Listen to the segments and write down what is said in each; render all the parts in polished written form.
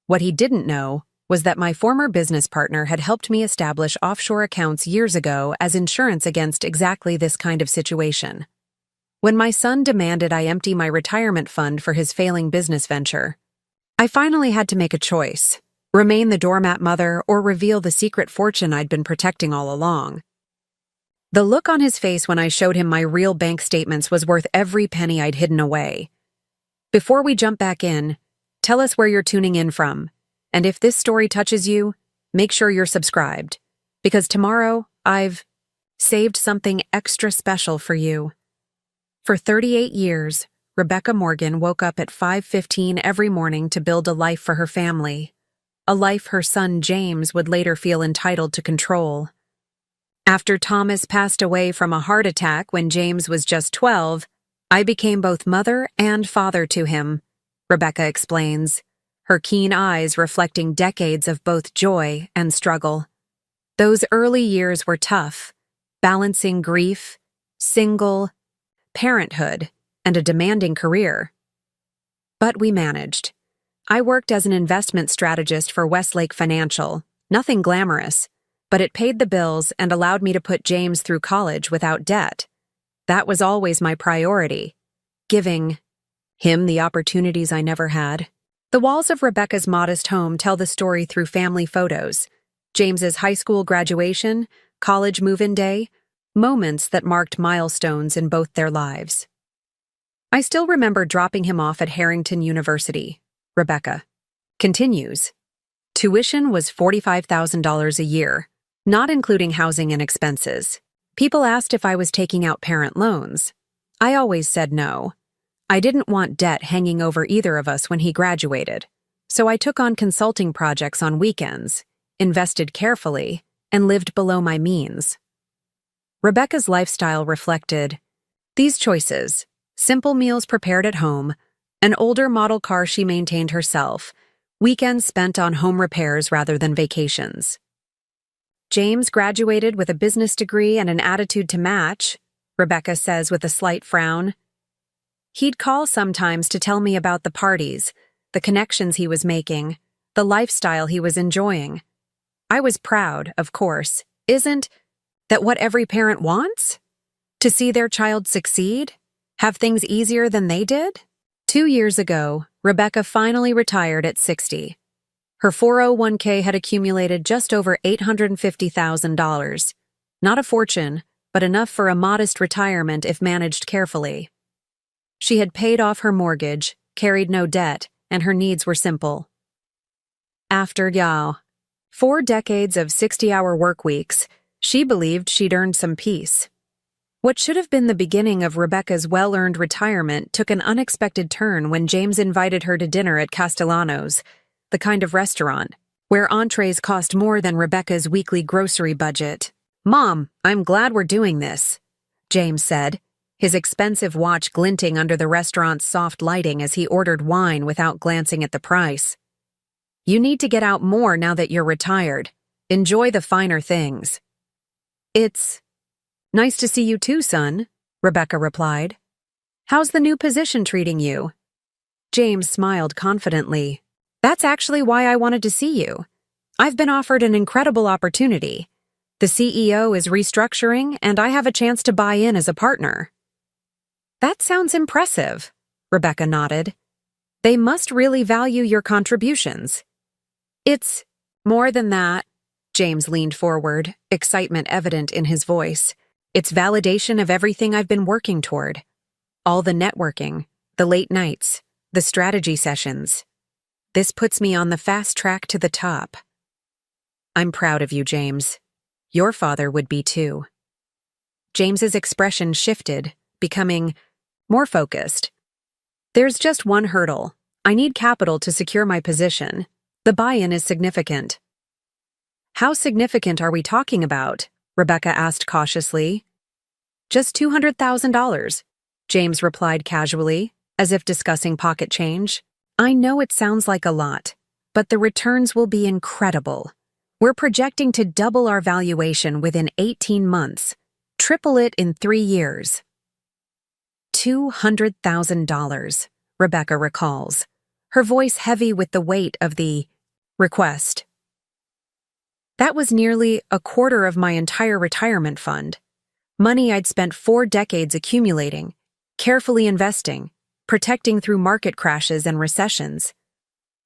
What he didn't know was that my former business partner had helped me establish offshore accounts years ago as insurance against exactly this kind of situation. When my son demanded I empty my retirement fund for his failing business venture, I finally had to make a choice: remain the doormat mother or reveal the secret fortune I'd been protecting all along. The look on his face when I showed him my real bank statements was worth every penny I'd hidden away. Before we jump back in, tell us where you're tuning in from, and if this story touches you, make sure you're subscribed, because tomorrow I've saved something extra special for you. For 38 years, Rebecca Morgan woke up at 5:15 every morning to build a life for her family, a life her son James would later feel entitled to control. After Thomas passed away from a heart attack when James was just 12, I became both mother and father to him, Rebecca explains, her keen eyes reflecting decades of both joy and struggle. Those early years were tough, balancing grief, single, parenthood, and a demanding career. But we managed. I worked as an investment strategist for Westlake Financial, nothing glamorous, but it paid the bills and allowed me to put James through college without debt. That was always my priority, giving him the opportunities I never had. The walls of Rebecca's modest home tell the story through family photos: James's high school graduation, college move-in day, moments that marked milestones in both their lives. I still remember dropping him off at Harrington University. Rebecca continues. Tuition was $45,000 a year, not including housing and expenses. People asked if I was taking out parent loans. I always said no. I didn't want debt hanging over either of us when he graduated, so I took on consulting projects on weekends, invested carefully, and lived below my means. Rebecca's lifestyle reflected these choices: simple meals prepared at home, an older model car she maintained herself, weekends spent on home repairs rather than vacations. James graduated with a business degree and an attitude to match, Rebecca says with a slight frown. He'd call sometimes to tell me about the parties, the connections he was making, the lifestyle he was enjoying. I was proud, of course. Isn't that what every parent wants? To see their child succeed? Have things easier than they did? 2 years ago, Rebecca finally retired at 60. Her 401k had accumulated just over $850,000. Not a fortune, but enough for a modest retirement if managed carefully. She had paid off her mortgage, carried no debt, and her needs were simple. After 4 decades of 60-hour work weeks, she believed she'd earned some peace. What should have been the beginning of Rebecca's well-earned retirement took an unexpected turn when James invited her to dinner at Castellano's, the kind of restaurant where entrees cost more than Rebecca's weekly grocery budget. "Mom, I'm glad we're doing this," James said, his expensive watch glinting under the restaurant's soft lighting as he ordered wine without glancing at the price. "You need to get out more now that you're retired. Enjoy the finer things." "It's nice to see you too, son," Rebecca replied. "How's the new position treating you?" James smiled confidently. "That's actually why I wanted to see you. I've been offered an incredible opportunity. The CEO is restructuring, and I have a chance to buy in as a partner." "That sounds impressive," Rebecca nodded. "They must really value your contributions." "It's more than that," James leaned forward, excitement evident in his voice. "It's validation of everything I've been working toward. All the networking, the late nights, the strategy sessions. This puts me on the fast track to the top." "I'm proud of you, James. Your father would be too." James's expression shifted, becoming more focused. "There's just one hurdle. I need capital to secure my position. The buy-in is significant." "How significant are we talking about?" Rebecca asked cautiously. "Just $200,000, James replied casually, as if discussing pocket change. "I know it sounds like a lot, but the returns will be incredible. We're projecting to double our valuation within 18 months, triple it in 3 years." $200,000, Rebecca recalls, her voice heavy with the weight of the request. That was nearly a quarter of my entire retirement fund. Money I'd spent 4 decades accumulating, carefully investing, protecting through market crashes and recessions.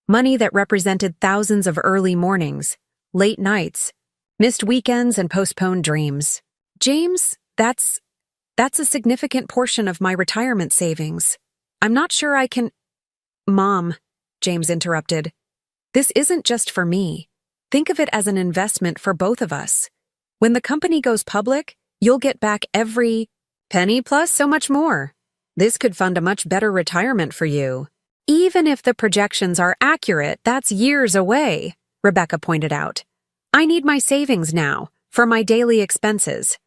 Money that represented thousands of early mornings, late nights, missed weekends, and postponed dreams. James, that's a significant portion of my retirement savings. I'm not sure I can— Mom, James interrupted. This isn't just for me. Think of it as an investment for both of us. When the company goes public, you'll get back every penny plus so much more. This could fund a much better retirement for you. Even if the projections are accurate, that's years away, Rebecca pointed out. I need my savings now, for my daily expenses.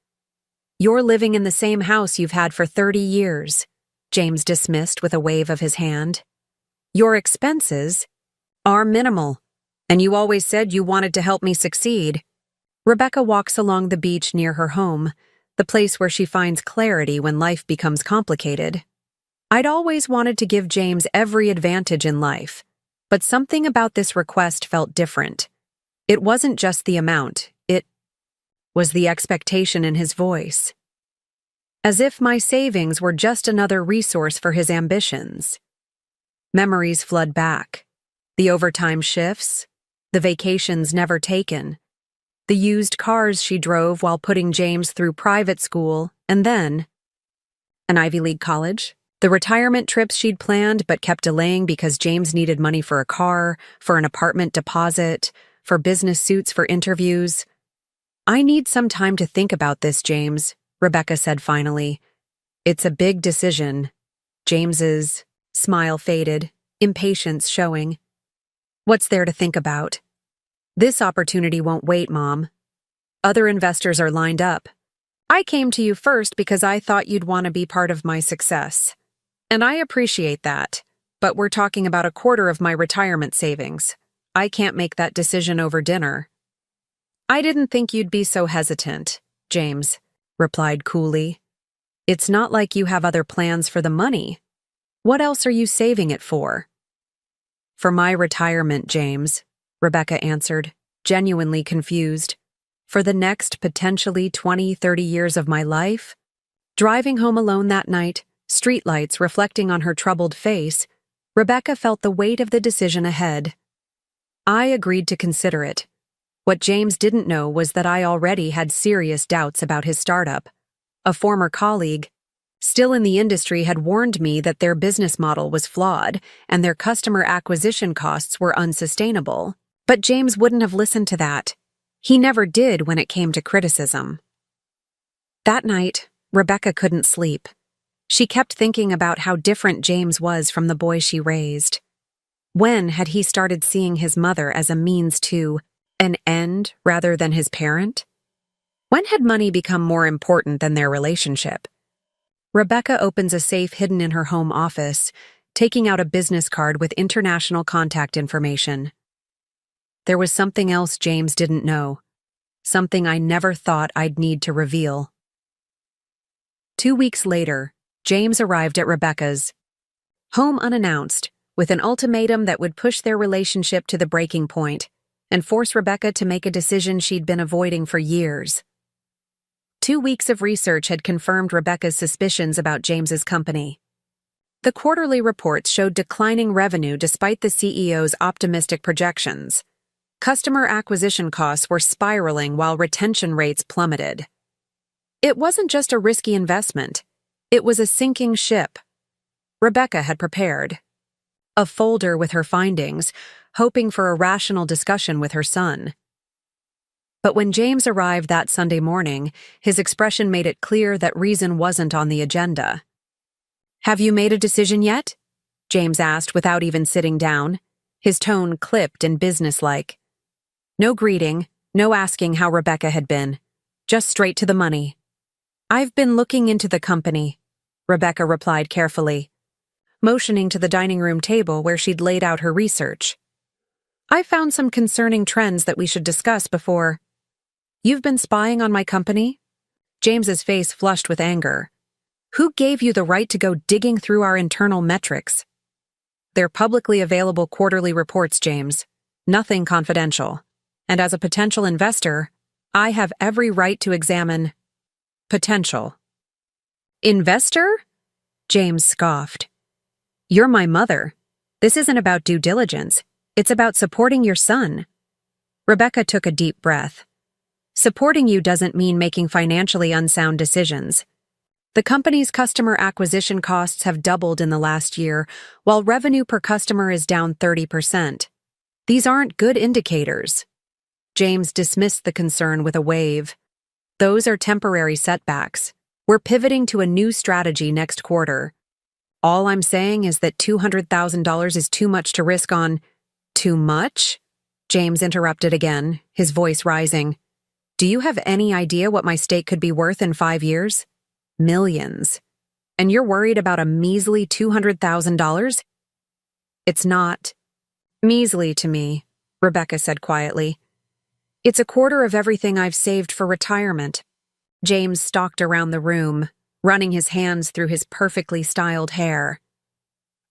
You're living in the same house you've had for 30 years, James dismissed with a wave of his hand. Your expenses are minimal, and you always said you wanted to help me succeed. Rebecca walks along the beach near her home, the place where she finds clarity when life becomes complicated. I'd always wanted to give James every advantage in life, but something about this request felt different. It wasn't just the amount, it was the expectation in his voice. As if my savings were just another resource for his ambitions. Memories flood back. The overtime shifts, the vacations never taken, the used cars she drove while putting James through private school, and then an Ivy League college. The retirement trips she'd planned but kept delaying because James needed money for a car, for an apartment deposit, for business suits for interviews. I need some time to think about this, James, Rebecca said finally. It's a big decision. James's smile faded, impatience showing. What's there to think about? This opportunity won't wait, Mom. Other investors are lined up. I came to you first because I thought you'd want to be part of my success. And I appreciate that, but we're talking about a quarter of my retirement savings. I can't make that decision over dinner. I didn't think you'd be so hesitant, James replied coolly. It's not like you have other plans for the money. What else are you saving it for? For my retirement, James, Rebecca answered, genuinely confused. For the next potentially 20-30 years of my life? Driving home alone that night, streetlights reflecting on her troubled face, Rebecca felt the weight of the decision ahead. I agreed to consider it. What James didn't know was that I already had serious doubts about his startup. A former colleague, still in the industry, had warned me that their business model was flawed and their customer acquisition costs were unsustainable. But James wouldn't have listened to that. He never did when it came to criticism. That night, Rebecca couldn't sleep. She kept thinking about how different James was from the boy she raised. When had he started seeing his mother as a means to an end rather than his parent? When had money become more important than their relationship? Rebecca opens a safe hidden in her home office, taking out a business card with international contact information. There was something else James didn't know, something I never thought I'd need to reveal. 2 weeks later, James arrived at Rebecca's home unannounced, with an ultimatum that would push their relationship to the breaking point and force Rebecca to make a decision she'd been avoiding for years. 2 weeks of research had confirmed Rebecca's suspicions about James's company. The quarterly reports showed declining revenue despite the CEO's optimistic projections. Customer acquisition costs were spiraling while retention rates plummeted. It wasn't just a risky investment. It was a sinking ship. Rebecca had prepared a folder with her findings, hoping for a rational discussion with her son. But when James arrived that Sunday morning, his expression made it clear that reason wasn't on the agenda. Have you made a decision yet? James asked without even sitting down, his tone clipped and businesslike. No greeting, no asking how Rebecca had been. Just straight to the money. I've been looking into the company, Rebecca replied carefully, motioning to the dining room table where she'd laid out her research. I found some concerning trends that we should discuss before. You've been spying on my company? James's face flushed with anger. Who gave you the right to go digging through our internal metrics? They're publicly available quarterly reports, James. Nothing confidential. And as a potential investor, I have every right to examine potential. Investor? James scoffed. You're my mother. This isn't about due diligence. It's about supporting your son. Rebecca took a deep breath. Supporting you doesn't mean making financially unsound decisions. The company's customer acquisition costs have doubled in the last year, while revenue per customer is down 30%. These aren't good indicators. James dismissed the concern with a wave. Those are temporary setbacks. We're pivoting to a new strategy next quarter. All I'm saying is that $200,000 is too much to risk on. Too much? James interrupted again, his voice rising. Do you have any idea what my stake could be worth in 5 years? Millions. And you're worried about a measly $200,000? It's not measly to me, Rebecca said quietly. It's a quarter of everything I've saved for retirement. James stalked around the room, running his hands through his perfectly styled hair.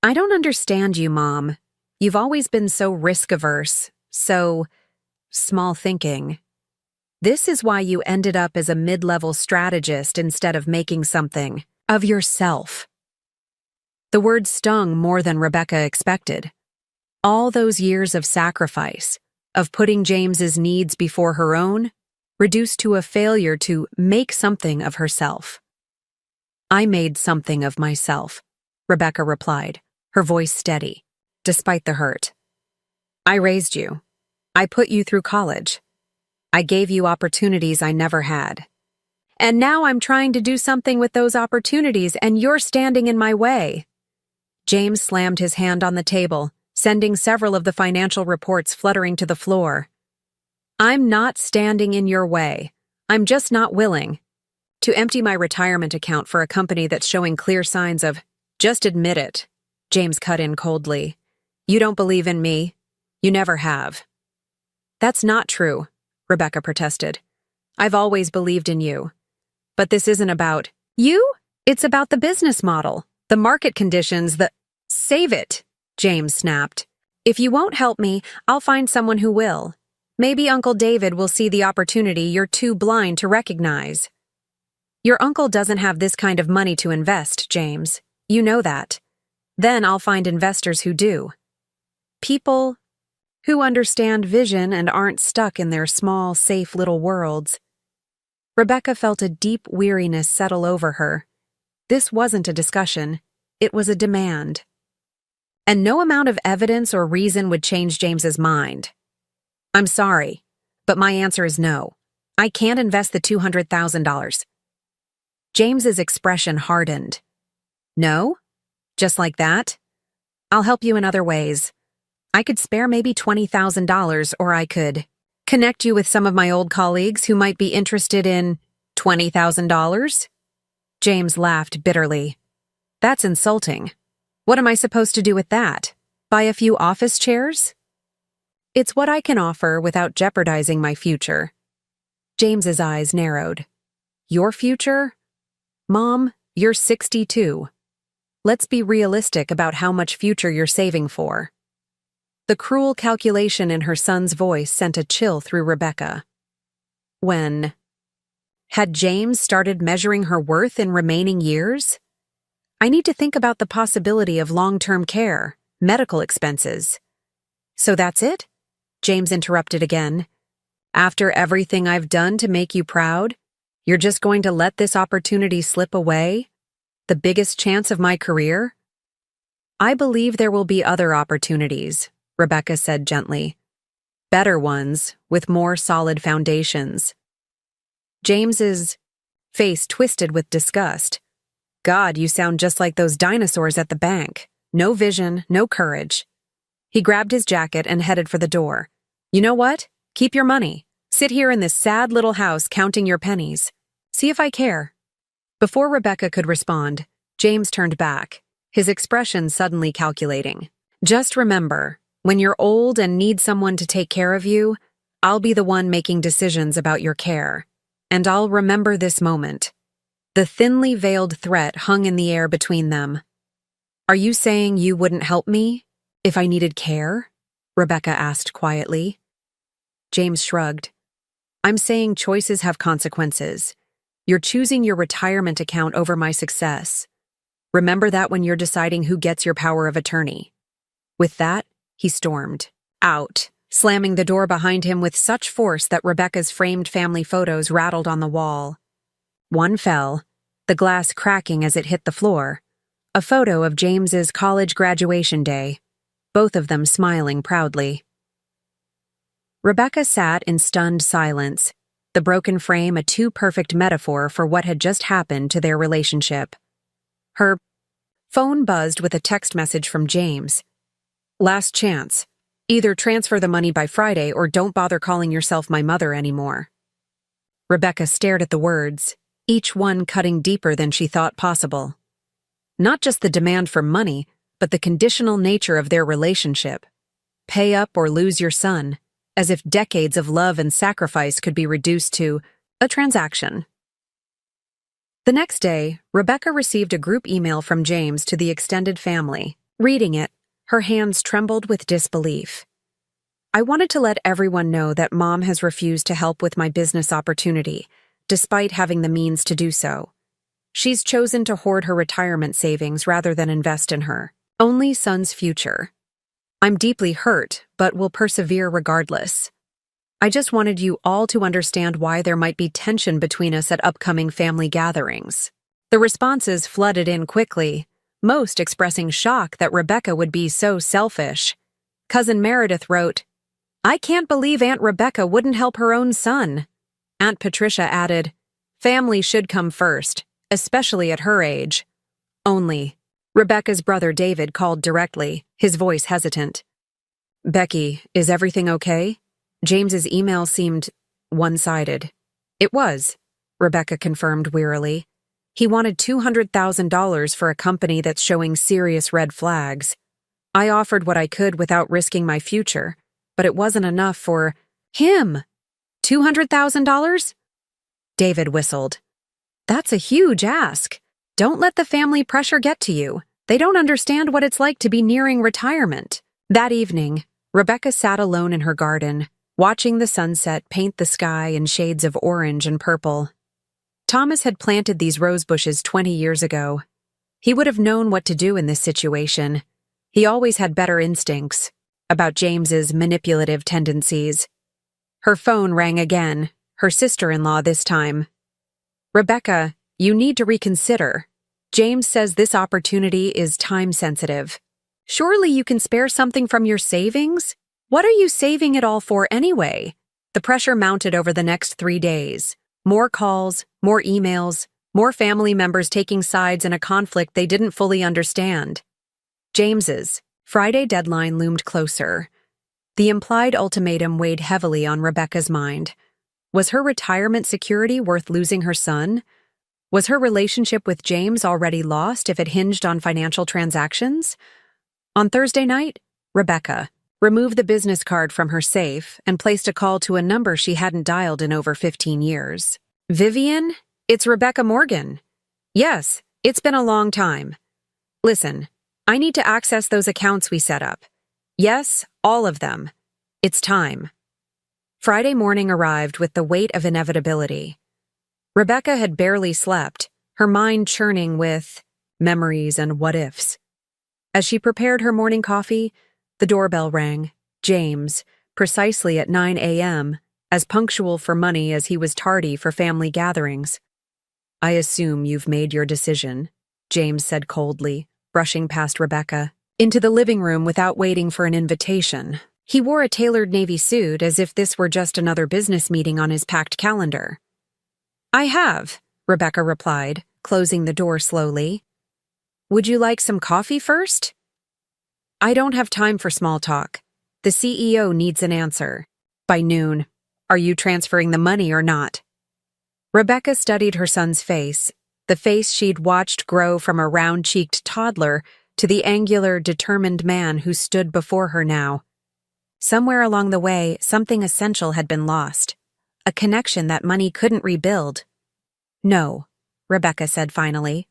I don't understand you, Mom. You've always been so risk-averse, so small-thinking. This is why you ended up as a mid-level strategist instead of making something of yourself. The word stung more than Rebecca expected. All those years of sacrifice, of putting James's needs before her own, reduced to a failure to make something of herself. I made something of myself, Rebecca replied, her voice steady, despite the hurt. I raised you. I put you through college. I gave you opportunities I never had. And now I'm trying to do something with those opportunities and you're standing in my way. James slammed his hand on the table, sending several of the financial reports fluttering to the floor. I'm not standing in your way. I'm just not willing to empty my retirement account for a company that's showing clear signs of, just admit it. James cut in coldly. You don't believe in me. You never have. That's not true, Rebecca protested. I've always believed in you. But this isn't about you. It's about the business model, the market conditions, Save it, James snapped. If you won't help me, I'll find someone who will. Maybe Uncle David will see the opportunity you're too blind to recognize. Your uncle doesn't have this kind of money to invest, James. You know that. Then I'll find investors who do. People who understand vision and aren't stuck in their small, safe little worlds. Rebecca felt a deep weariness settle over her. This wasn't a discussion. It was a demand. And no amount of evidence or reason would change James's mind. I'm sorry, but my answer is no. I can't invest the $200,000. James's expression hardened. No? Just like that? I'll help you in other ways. I could spare maybe $20,000, or I could connect you with some of my old colleagues who might be interested in $20,000? James laughed bitterly. That's insulting. What am I supposed to do with that? Buy a few office chairs? It's what I can offer without jeopardizing my future. James's eyes narrowed. Your future? Mom, you're 62. Let's be realistic about how much future you're saving for. The cruel calculation in her son's voice sent a chill through Rebecca. When had James started measuring her worth in remaining years? I need to think about the possibility of long-term care, medical expenses. So that's it? James interrupted again. After everything I've done to make you proud, you're just going to let this opportunity slip away? The biggest chance of my career? I believe there will be other opportunities, Rebecca said gently. Better ones, with more solid foundations. James's face twisted with disgust. God, you sound just like those dinosaurs at the bank. No vision, no courage. He grabbed his jacket and headed for the door. You know what? Keep your money. Sit here in this sad little house counting your pennies. See if I care. Before Rebecca could respond, James turned back, his expression suddenly calculating. Just remember, when you're old and need someone to take care of you, I'll be the one making decisions about your care. And I'll remember this moment. The thinly veiled threat hung in the air between them. Are you saying you wouldn't help me? If I needed care? Rebecca asked quietly. James shrugged. I'm saying choices have consequences. You're choosing your retirement account over my success. Remember that when you're deciding who gets your power of attorney. With that, he stormed out, slamming the door behind him with such force that Rebecca's framed family photos rattled on the wall. One fell, the glass cracking as it hit the floor. A photo of James's college graduation day, both of them smiling proudly. Rebecca sat in stunned silence, the broken frame a too perfect metaphor for what had just happened to their relationship. Her phone buzzed with a text message from James. Last chance. Either transfer the money by Friday or don't bother calling yourself my mother anymore. Rebecca stared at the words, each one cutting deeper than she thought possible. Not just the demand for money, but the conditional nature of their relationship. Pay up or lose your son, as if decades of love and sacrifice could be reduced to a transaction. The next day, Rebecca received a group email from James to the extended family. Reading it, her hands trembled with disbelief. I wanted to let everyone know that Mom has refused to help with my business opportunity, despite having the means to do so. She's chosen to hoard her retirement savings rather than invest in her only son's future. I'm deeply hurt, but will persevere regardless. I just wanted you all to understand why there might be tension between us at upcoming family gatherings. The responses flooded in quickly, most expressing shock that Rebecca would be so selfish. Cousin Meredith wrote, I can't believe Aunt Rebecca wouldn't help her own son. Aunt Patricia added, family should come first, especially at her age. Only. Rebecca's brother David called directly, his voice hesitant. Becky, is everything okay? James's email seemed one-sided. It was, Rebecca confirmed wearily. He wanted $200,000 for a company that's showing serious red flags. I offered what I could without risking my future, but it wasn't enough for him. $200,000? David whistled. That's a huge ask. Don't let the family pressure get to you. They don't understand what it's like to be nearing retirement. That evening, Rebecca sat alone in her garden, watching the sunset paint the sky in shades of orange and purple. Thomas had planted these rose bushes 20 years ago. He would have known what to do in this situation. He always had better instincts about James's manipulative tendencies. Her phone rang again, her sister-in-law this time. Rebecca, you need to reconsider. James says this opportunity is time-sensitive. Surely you can spare something from your savings? What are you saving it all for anyway? The pressure mounted over the next 3 days. More calls, more emails, more family members taking sides in a conflict they didn't fully understand. James's Friday deadline loomed closer. The implied ultimatum weighed heavily on Rebecca's mind. Was her retirement security worth losing her son? Was her relationship with James already lost if it hinged on financial transactions? On Thursday night, Rebecca removed the business card from her safe and placed a call to a number she hadn't dialed in over 15 years. Vivian, it's Rebecca Morgan. Yes, it's been a long time. Listen, I need to access those accounts we set up. Yes, all of them. It's time. Friday morning arrived with the weight of inevitability. Rebecca had barely slept, her mind churning with memories and what-ifs. As she prepared her morning coffee, the doorbell rang. James, precisely at 9 a.m., as punctual for money as he was tardy for family gatherings. I assume you've made your decision, James said coldly, brushing past Rebecca, into the living room without waiting for an invitation. He wore a tailored navy suit as if this were just another business meeting on his packed calendar. I have, Rebecca replied, closing the door slowly. Would you like some coffee first? I don't have time for small talk. The CEO needs an answer. By noon, are you transferring the money or not? Rebecca studied her son's face, the face she'd watched grow from a round-cheeked toddler to the angular, determined man who stood before her now. Somewhere along the way, something essential had been lost. A connection that money couldn't rebuild. No, Rebecca said finally.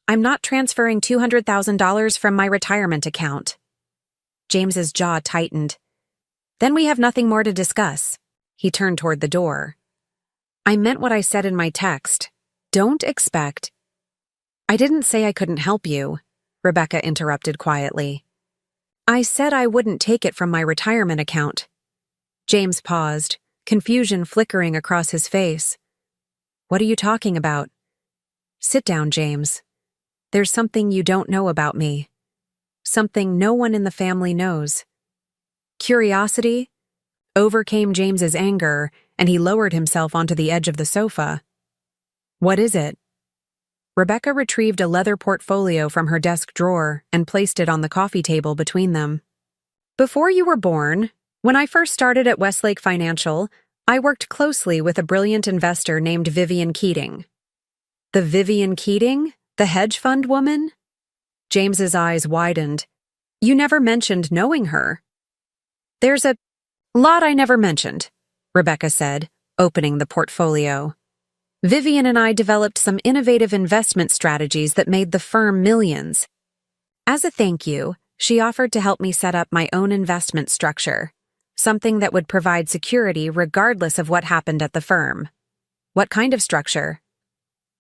I'm not transferring $200,000 from my retirement account. James's jaw tightened. Then we have nothing more to discuss. He turned toward the door. I meant what I said in my text. Don't expect. I didn't say I couldn't help you, Rebecca interrupted quietly. I said I wouldn't take it from my retirement account. James paused, confusion flickering across his face. What are you talking about? Sit down, James. There's something you don't know about me. Something no one in the family knows. Curiosity overcame James's anger, and he lowered himself onto the edge of the sofa. What is it? Rebecca retrieved a leather portfolio from her desk drawer and placed it on the coffee table between them. Before you were born, when I first started at Westlake Financial, I worked closely with a brilliant investor named Vivian Keating. The Vivian Keating? The hedge fund woman? James's eyes widened. You never mentioned knowing her. There's a lot I never mentioned, Rebecca said, opening the portfolio. Vivian and I developed some innovative investment strategies that made the firm millions. As a thank you, she offered to help me set up my own investment structure, something that would provide security regardless of what happened at the firm. What kind of structure?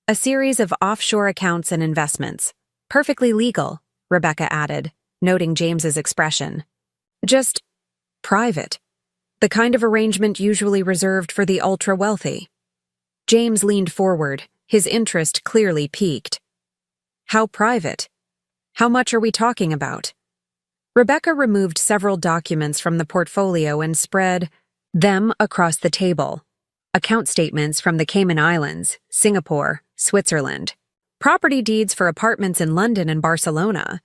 A series of offshore accounts and investments. Perfectly legal, Rebecca added, noting James's expression. Just private. The kind of arrangement usually reserved for the ultra-wealthy. James leaned forward, his interest clearly piqued. How private? How much are we talking about? Rebecca removed several documents from the portfolio and spread them across the table. Account statements from the Cayman Islands, Singapore, Switzerland. Property deeds for apartments in London and Barcelona.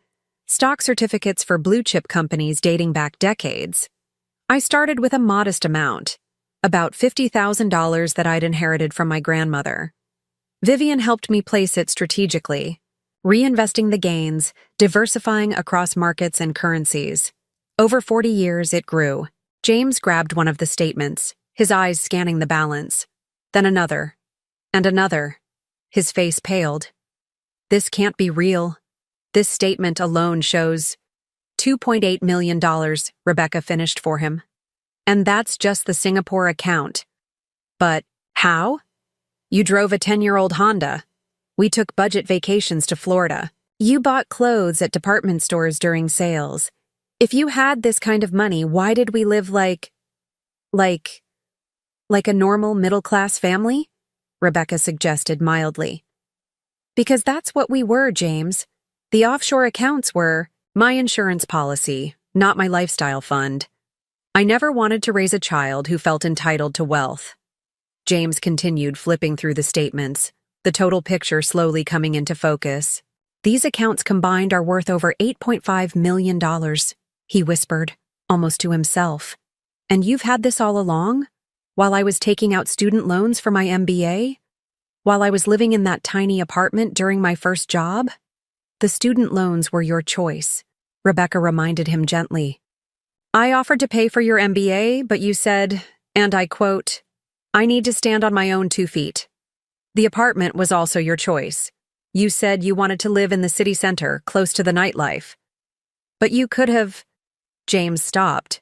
Stock certificates for blue-chip companies dating back decades. I started with a modest amount, about $50,000 that I'd inherited from my grandmother. Vivian helped me place it strategically, reinvesting the gains, diversifying across markets and currencies. Over 40 years, it grew. James grabbed one of the statements, his eyes scanning the balance. Then another. And another. His face paled. This can't be real. This statement alone shows $2.8 million, Rebecca finished for him. And that's just the Singapore account. But how? You drove a 10-year-old Honda. We took budget vacations to Florida. You bought clothes at department stores during sales. If you had this kind of money, why did we live like a normal middle-class family? Rebecca suggested mildly. Because that's what we were, James. The offshore accounts were my insurance policy, not my lifestyle fund. I never wanted to raise a child who felt entitled to wealth. James continued flipping through the statements, the total picture slowly coming into focus. These accounts combined are worth over $8.5 million, he whispered, almost to himself. And you've had this all along? While I was taking out student loans for my MBA? While I was living in that tiny apartment during my first job? The student loans were your choice, Rebecca reminded him gently. I offered to pay for your MBA, but you said, and I quote, I need to stand on my own 2 feet. The apartment was also your choice. You said you wanted to live in the city center, close to the nightlife. But you could have... James stopped.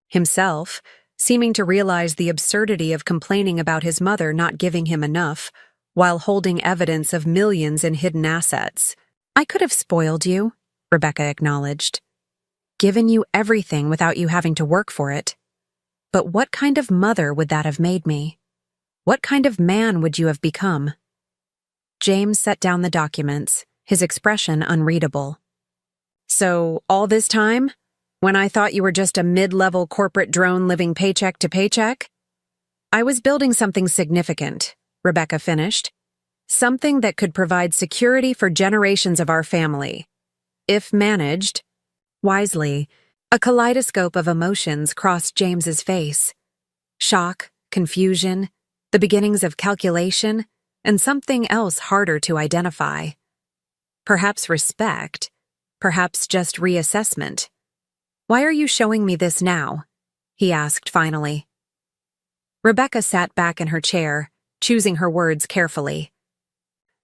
Himself, seeming to realize the absurdity of complaining about his mother not giving him enough, while holding evidence of millions in hidden assets. I could have spoiled you, Rebecca acknowledged. Given you everything without you having to work for it. But what kind of mother would that have made me? What kind of man would you have become? James set down the documents, his expression unreadable. So, all this time, when I thought you were just a mid-level corporate drone living paycheck to paycheck? I was building something significant, Rebecca finished. Something that could provide security for generations of our family. If managed, wisely, a kaleidoscope of emotions crossed James's face. Shock, confusion, the beginnings of calculation, and something else harder to identify. Perhaps respect, perhaps just reassessment. Why are you showing me this now? He asked finally. Rebecca sat back in her chair, choosing her words carefully.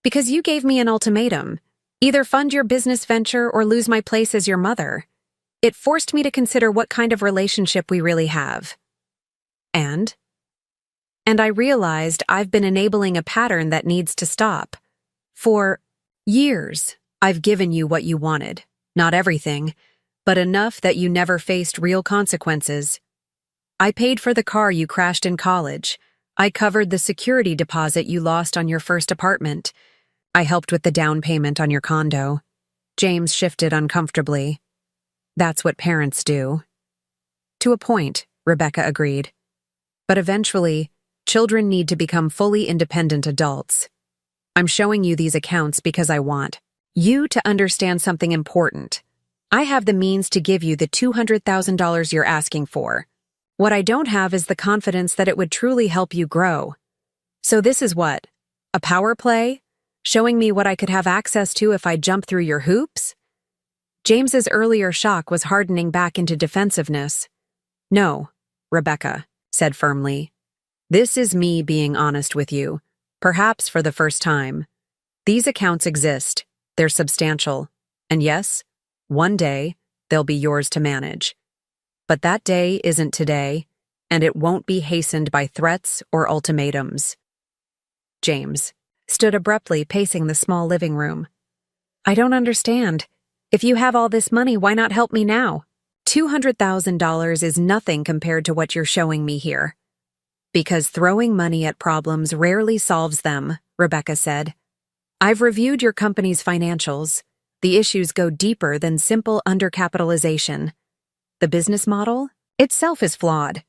Because you gave me an ultimatum. Either fund your business venture or lose my place as your mother. It forced me to consider what kind of relationship we really have. And? And I realized I've been enabling a pattern that needs to stop. For years, I've given you what you wanted. Not everything, but enough that you never faced real consequences. I paid for the car you crashed in college. I covered the security deposit you lost on your first apartment. I helped with the down payment on your condo. James shifted uncomfortably. That's what parents do. To a point, Rebecca agreed. But eventually, children need to become fully independent adults. I'm showing you these accounts because I want you to understand something important. I have the means to give you the $200,000 you're asking for. What I don't have is the confidence that it would truly help you grow. So this is what? A power play? Showing me what I could have access to if I jump through your hoops? James's earlier shock was hardening back into defensiveness. No, Rebecca said firmly. This is me being honest with you, perhaps for the first time. These accounts exist, they're substantial, and yes, one day they'll be yours to manage. But that day isn't today, and it won't be hastened by threats or ultimatums. James stood abruptly pacing the small living room. I don't understand. If you have all this money, why not help me now? $200,000 is nothing compared to what you're showing me here. Because throwing money at problems rarely solves them, Rebecca said. I've reviewed your company's financials. The issues go deeper than simple undercapitalization. The business model itself is flawed.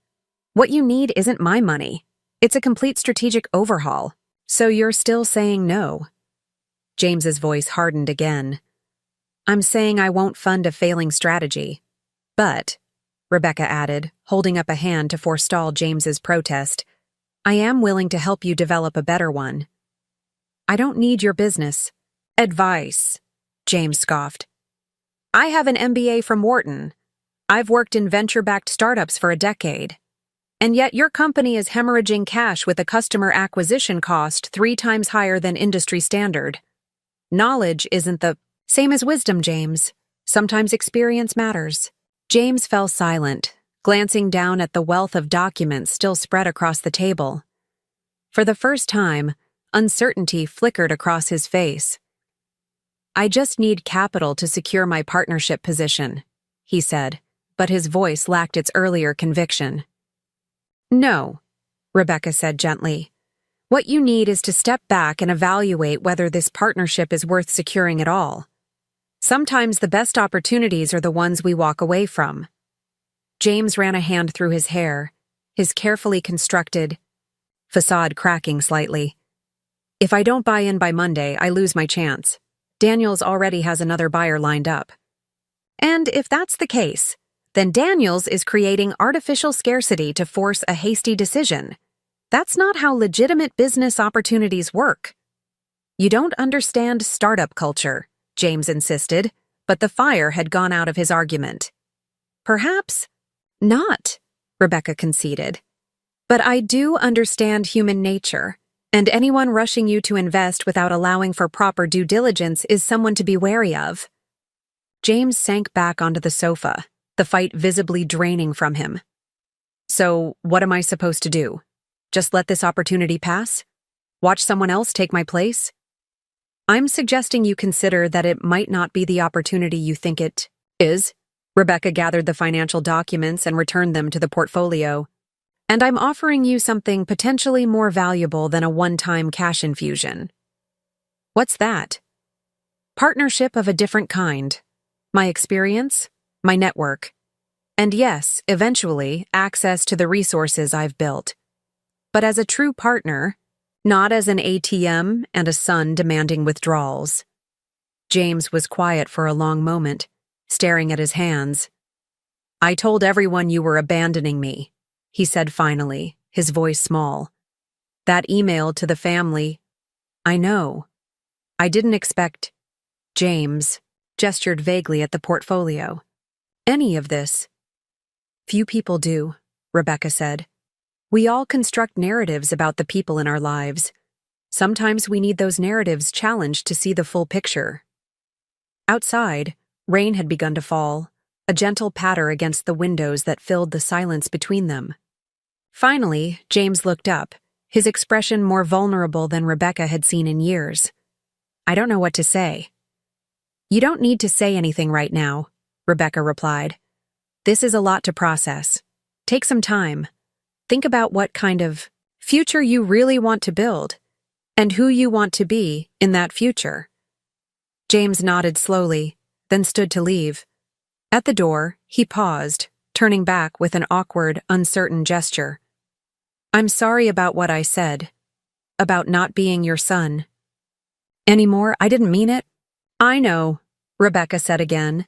What you need isn't my money. It's a complete strategic overhaul. So you're still saying no? James's voice hardened again. I'm saying I won't fund a failing strategy. But, Rebecca added, holding up a hand to forestall James's protest, I am willing to help you develop a better one. I don't need your business. Advice, James scoffed. I have an MBA from Wharton. I've worked in venture-backed startups for a decade. And yet your company is hemorrhaging cash with a customer acquisition cost 3 times higher than industry standard. Knowledge isn't the same as wisdom, James. Sometimes experience matters. James fell silent, glancing down at the wealth of documents still spread across the table. For the first time, uncertainty flickered across his face. I just need capital to secure my partnership position, he said, but his voice lacked its earlier conviction. No, Rebecca said gently. What you need is to step back and evaluate whether this partnership is worth securing at all. Sometimes the best opportunities are the ones we walk away from. James ran a hand through his hair, his carefully constructed facade cracking slightly. If I don't buy in by Monday, I lose my chance. Daniels already has another buyer lined up. And if that's the case, then Daniels is creating artificial scarcity to force a hasty decision. That's not how legitimate business opportunities work. You don't understand startup culture, James insisted, but the fire had gone out of his argument. Perhaps not, Rebecca conceded. But I do understand human nature, and anyone rushing you to invest without allowing for proper due diligence is someone to be wary of. James sank back onto the sofa, the fight visibly draining from him. So, what am I supposed to do? Just let this opportunity pass? Watch someone else take my place? I'm suggesting you consider that it might not be the opportunity you think it is. Rebecca gathered the financial documents and returned them to the portfolio. And I'm offering you something potentially more valuable than a one-time cash infusion. What's that? Partnership of a different kind. My experience, my network, and yes, eventually, access to the resources I've built. But as a true partner, not as an ATM and a son demanding withdrawals. James was quiet for a long moment, staring at his hands. I told everyone you were abandoning me, he said finally, his voice small. That email to the family, I know. I didn't expect. James gestured vaguely at the portfolio. Any of this. Few people do, Rebecca said. We all construct narratives about the people in our lives. Sometimes we need those narratives challenged to see the full picture. Outside, rain had begun to fall, a gentle patter against the windows that filled the silence between them. Finally, James looked up, his expression more vulnerable than Rebecca had seen in years. "I don't know what to say." "You don't need to say anything right now," Rebecca replied. "This is a lot to process. Take some time. Think about what kind of future you really want to build, and who you want to be in that future." James nodded slowly, then stood to leave. At the door, he paused, turning back with an awkward, uncertain gesture. "I'm sorry about what I said. About not being your son." "Anymore, I didn't mean it." "I know," Rebecca said again,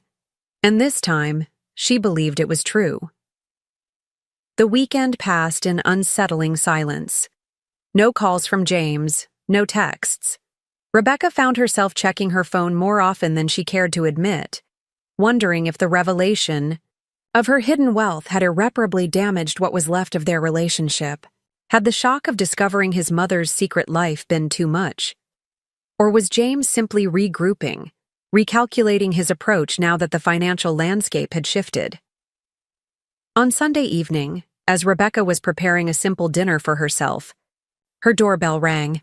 and this time, she believed it was true. The weekend passed in unsettling silence. No calls from James, no texts. Rebecca found herself checking her phone more often than she cared to admit, wondering if the revelation of her hidden wealth had irreparably damaged what was left of their relationship. Had the shock of discovering his mother's secret life been too much? Or was James simply regrouping, recalculating his approach now that the financial landscape had shifted? On Sunday evening, as Rebecca was preparing a simple dinner for herself, her doorbell rang.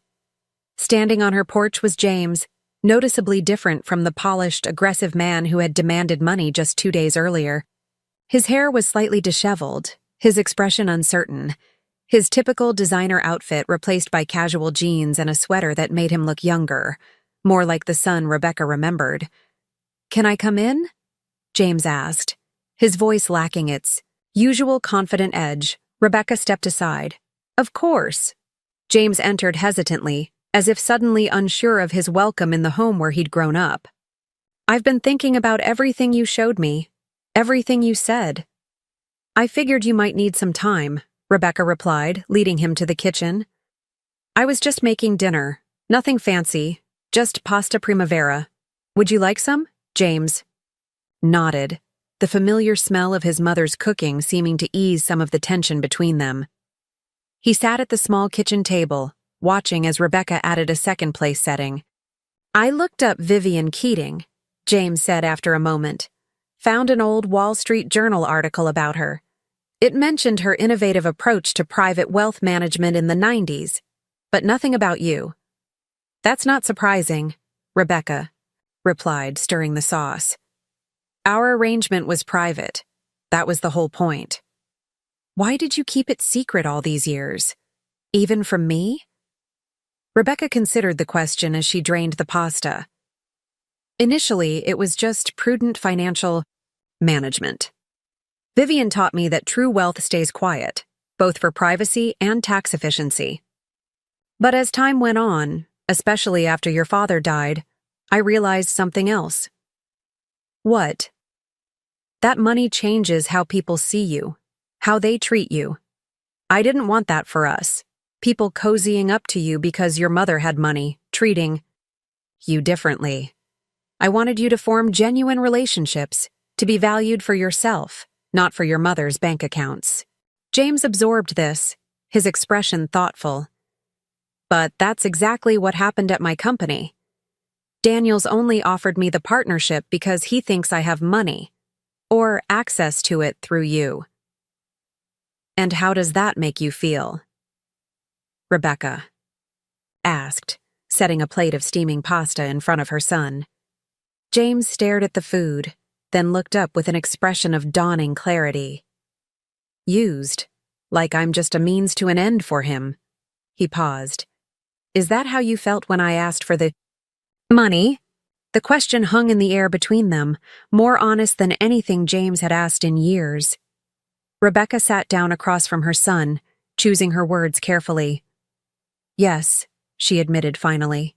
Standing on her porch was James, noticeably different from the polished, aggressive man who had demanded money just 2 days earlier. His hair was slightly disheveled, his expression uncertain, his typical designer outfit replaced by casual jeans and a sweater that made him look younger, more like the son Rebecca remembered. "Can I come in?" James asked, his voice lacking its usual confident edge. Rebecca stepped aside. "Of course." James entered hesitantly, as if suddenly unsure of his welcome in the home where he'd grown up. "I've been thinking about everything you showed me, everything you said." "I figured you might need some time," Rebecca replied, leading him to the kitchen. "I was just making dinner. Nothing fancy, just pasta primavera. Would you like some?" James nodded, the familiar smell of his mother's cooking seeming to ease some of the tension between them. He sat at the small kitchen table, watching as Rebecca added a second place setting. "I looked up Vivian Keating," James said after a moment. "Found an old Wall Street Journal article about her. It mentioned her innovative approach to private wealth management in the 90s, but nothing about you." "That's not surprising," Rebecca replied, stirring the sauce. "Our arrangement was private. That was the whole point." "Why did you keep it secret all these years? Even from me?" Rebecca considered the question as she drained the pasta. "Initially, it was just prudent financial management. Vivian taught me that true wealth stays quiet, both for privacy and tax efficiency. But as time went on, especially after your father died, I realized something else." "What?" "That money changes how people see you, how they treat you. I didn't want that for us. People cozying up to you because your mother had money, treating you differently. I wanted you to form genuine relationships, to be valued for yourself, not for your mother's bank accounts." James absorbed this, his expression thoughtful. "But that's exactly what happened at my company. Daniels only offered me the partnership because he thinks I have money, or access to it through you." "And how does that make you feel?" Rebecca asked, setting a plate of steaming pasta in front of her son. James stared at the food, then looked up with an expression of dawning clarity. "Used, like I'm just a means to an end for him." He paused. "Is that how you felt when I asked for the money?" The question hung in the air between them, more honest than anything James had asked in years. Rebecca sat down across from her son, choosing her words carefully. "Yes," she admitted finally.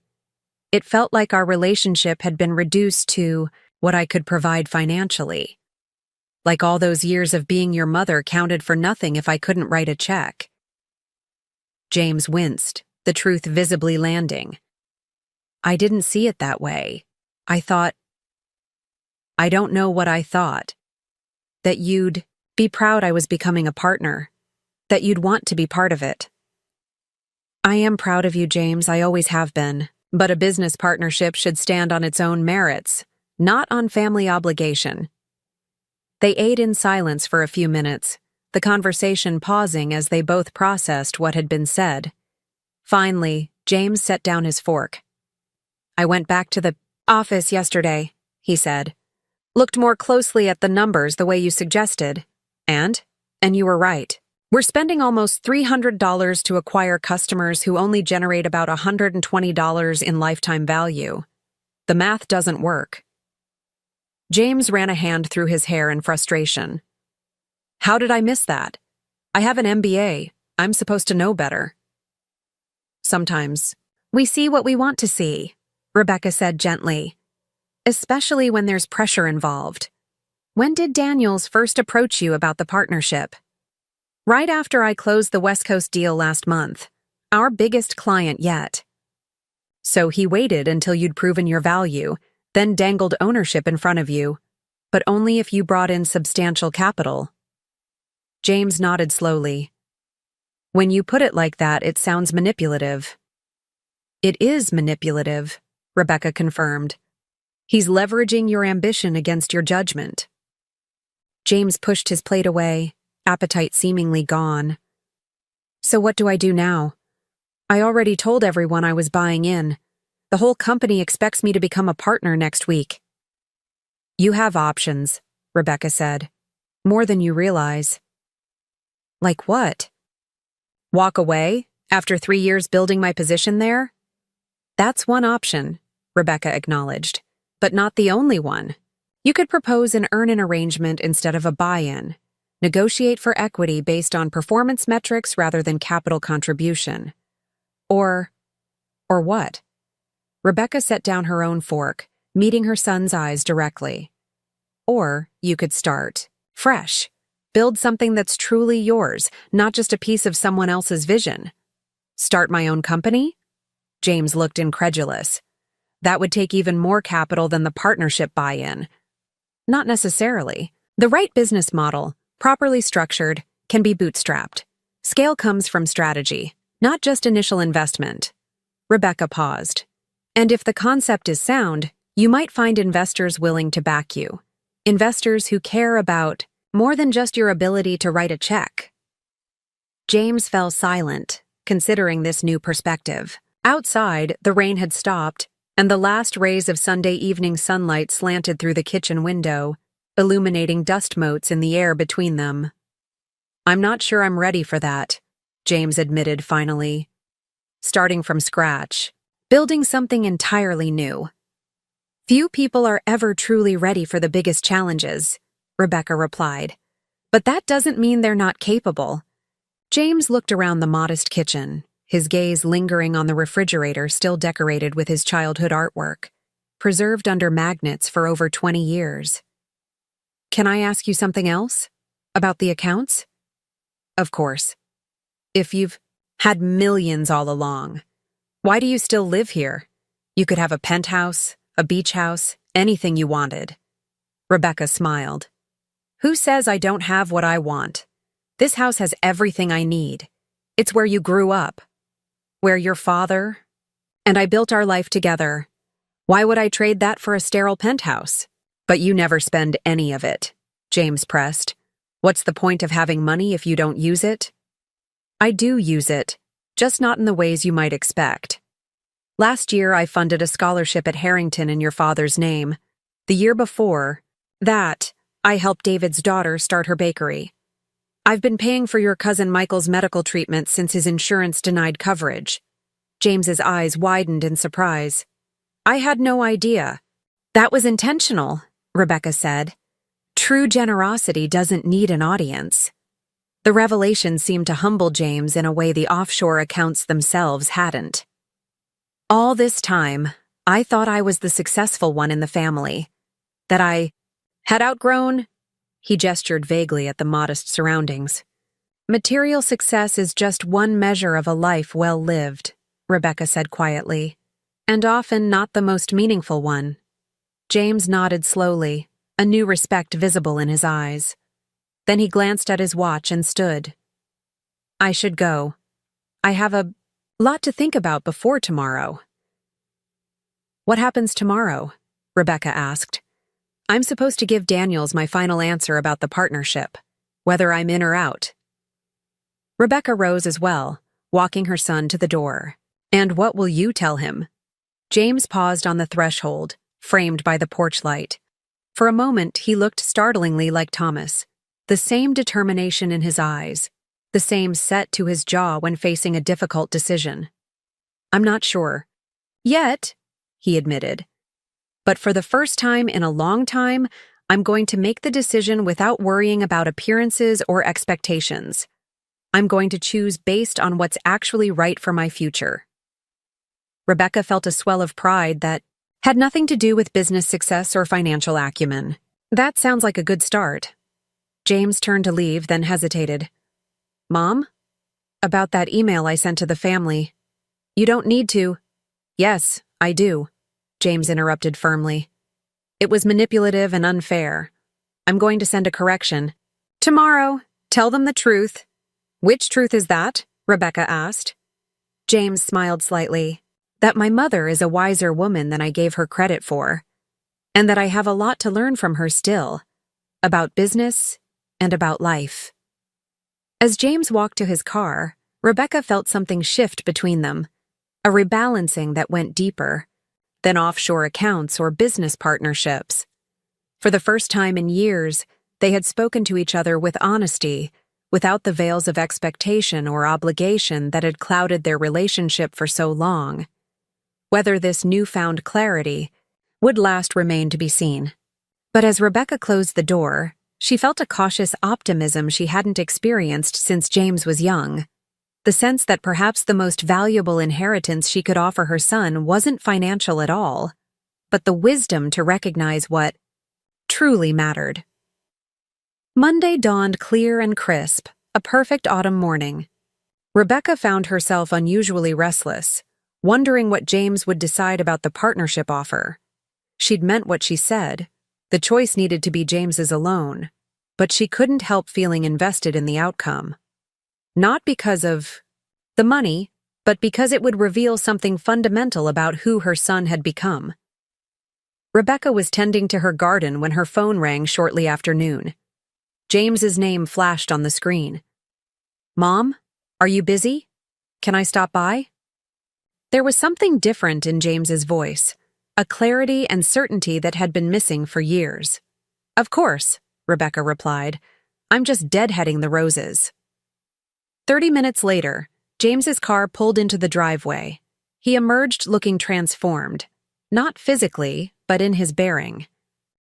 "It felt like our relationship had been reduced to what I could provide financially. Like all those years of being your mother counted for nothing if I couldn't write a check." James winced, the truth visibly landing. "I didn't see it that way. I thought—" "I don't know what I thought. That you'd be proud I was becoming a partner. That you'd want to be part of it." "I am proud of you, James, I always have been. But a business partnership should stand on its own merits, not on family obligation." They ate in silence for a few minutes, the conversation pausing as they both processed what had been said. Finally, James set down his fork. "I went back to the office yesterday," he said. "Looked more closely at the numbers the way you suggested. And you were right. We're spending almost $300 to acquire customers who only generate about $120 in lifetime value. The math doesn't work." James ran a hand through his hair in frustration. "How did I miss that? I have an MBA. I'm supposed to know better." "Sometimes we see what we want to see," Rebecca said gently, "especially when there's pressure involved. When did Daniels first approach you about the partnership?" "Right after I closed the West Coast deal last month. Our biggest client yet." "So he waited until you'd proven your value, then dangled ownership in front of you, but only if you brought in substantial capital." James nodded slowly. "When you put it like that, it sounds manipulative." "It is manipulative," Rebecca confirmed. "He's leveraging your ambition against your judgment." James pushed his plate away, appetite seemingly gone. "So what do I do now? I already told everyone I was buying in. The whole company expects me to become a partner next week." "You have options," Rebecca said. "More than you realize." "Like what?" "Walk away after 3 years building my position there?" "That's one option," Rebecca acknowledged, "but not the only one. You could propose an earn-in arrangement instead of a buy-in. Negotiate for equity based on performance metrics rather than capital contribution. Or what?" Rebecca set down her own fork, meeting her son's eyes directly. "Or you could start fresh. Build something that's truly yours, not just a piece of someone else's vision." "Start my own company?" James looked incredulous. "That would take even more capital than the partnership buy-in." "Not necessarily. The right business model, properly structured, can be bootstrapped. Scale comes from strategy, not just initial investment." Rebecca paused. "And if the concept is sound, you might find investors willing to back you. Investors who care about more than just your ability to write a check." James fell silent, considering this new perspective. Outside, the rain had stopped, and the last rays of Sunday evening sunlight slanted through the kitchen window, illuminating dust motes in the air between them. "I'm not sure I'm ready for that," James admitted finally. "Starting from scratch, building something entirely new. Few people are ever truly ready for the biggest challenges," Rebecca replied. "But that doesn't mean they're not capable." James looked around the modest kitchen, his gaze lingering on the refrigerator still decorated with his childhood artwork, preserved under magnets for over 20 years. "Can I ask you something else? About the accounts?" "Of course. If you've had millions all along, why do you still live here? You could have a penthouse, a beach house, anything you wanted." Rebecca smiled. "Who says I don't have what I want? This house has everything I need. It's where you grew up, where your father and I built our life together. Why would I trade that for a sterile penthouse?" "But you never spend any of it," James pressed. "What's the point of having money if you don't use it?" "I do use it, just not in the ways you might expect. Last year I funded a scholarship at Harrington in your father's name. The year before that, I helped David's daughter start her bakery. I've been paying for your cousin Michael's medical treatment since his insurance denied coverage." James's eyes widened in surprise. "I had no idea." "That was intentional," Rebecca said. "True generosity doesn't need an audience." The revelation seemed to humble James in a way the offshore accounts themselves hadn't. "All this time, I thought I was the successful one in the family. That I had outgrown." He gestured vaguely at the modest surroundings. "Material success is just one measure of a life well lived," Rebecca said quietly, "and often not the most meaningful one." James nodded slowly, a new respect visible in his eyes. Then he glanced at his watch and stood. "I should go. I have a lot to think about before tomorrow." "What happens tomorrow?" Rebecca asked. I'm supposed to give Daniels my final answer about the partnership, whether I'm in or out. Rebecca rose as well, walking her son to the door. And what will you tell him? James paused on the threshold, framed by the porch light. For a moment, he looked startlingly like Thomas, the same determination in his eyes, the same set to his jaw when facing a difficult decision. I'm not sure. Yet, he admitted. But for the first time in a long time, I'm going to make the decision without worrying about appearances or expectations. I'm going to choose based on what's actually right for my future. Rebecca felt a swell of pride that had nothing to do with business success or financial acumen. That sounds like a good start. James turned to leave, then hesitated. Mom? About that email I sent to the family. You don't need to. Yes, I do, James interrupted firmly. It was manipulative and unfair. I'm going to send a correction. Tomorrow, tell them the truth. Which truth is that? Rebecca asked. James smiled slightly. That my mother is a wiser woman than I gave her credit for, and that I have a lot to learn from her still, about business and about life. As James walked to his car, Rebecca felt something shift between them, a rebalancing that went deeper than offshore accounts or business partnerships. For the first time in years, they had spoken to each other with honesty, without the veils of expectation or obligation that had clouded their relationship for so long. Whether this newfound clarity would last remained to be seen. But as Rebecca closed the door, she felt a cautious optimism she hadn't experienced since James was young. The sense that perhaps the most valuable inheritance she could offer her son wasn't financial at all, but the wisdom to recognize what truly mattered. Monday dawned clear and crisp, a perfect autumn morning. Rebecca found herself unusually restless, wondering what James would decide about the partnership offer. She'd meant what she said. The choice needed to be James's alone, but she couldn't help feeling invested in the outcome. Not because of the money, but because it would reveal something fundamental about who her son had become. Rebecca was tending to her garden when her phone rang shortly after noon. James's name flashed on the screen. Mom, are you busy? Can I stop by? There was something different in James's voice, a clarity and certainty that had been missing for years. Of course, Rebecca replied. I'm just deadheading the roses. 30 minutes later, James's car pulled into the driveway. He emerged looking transformed, not physically, but in his bearing.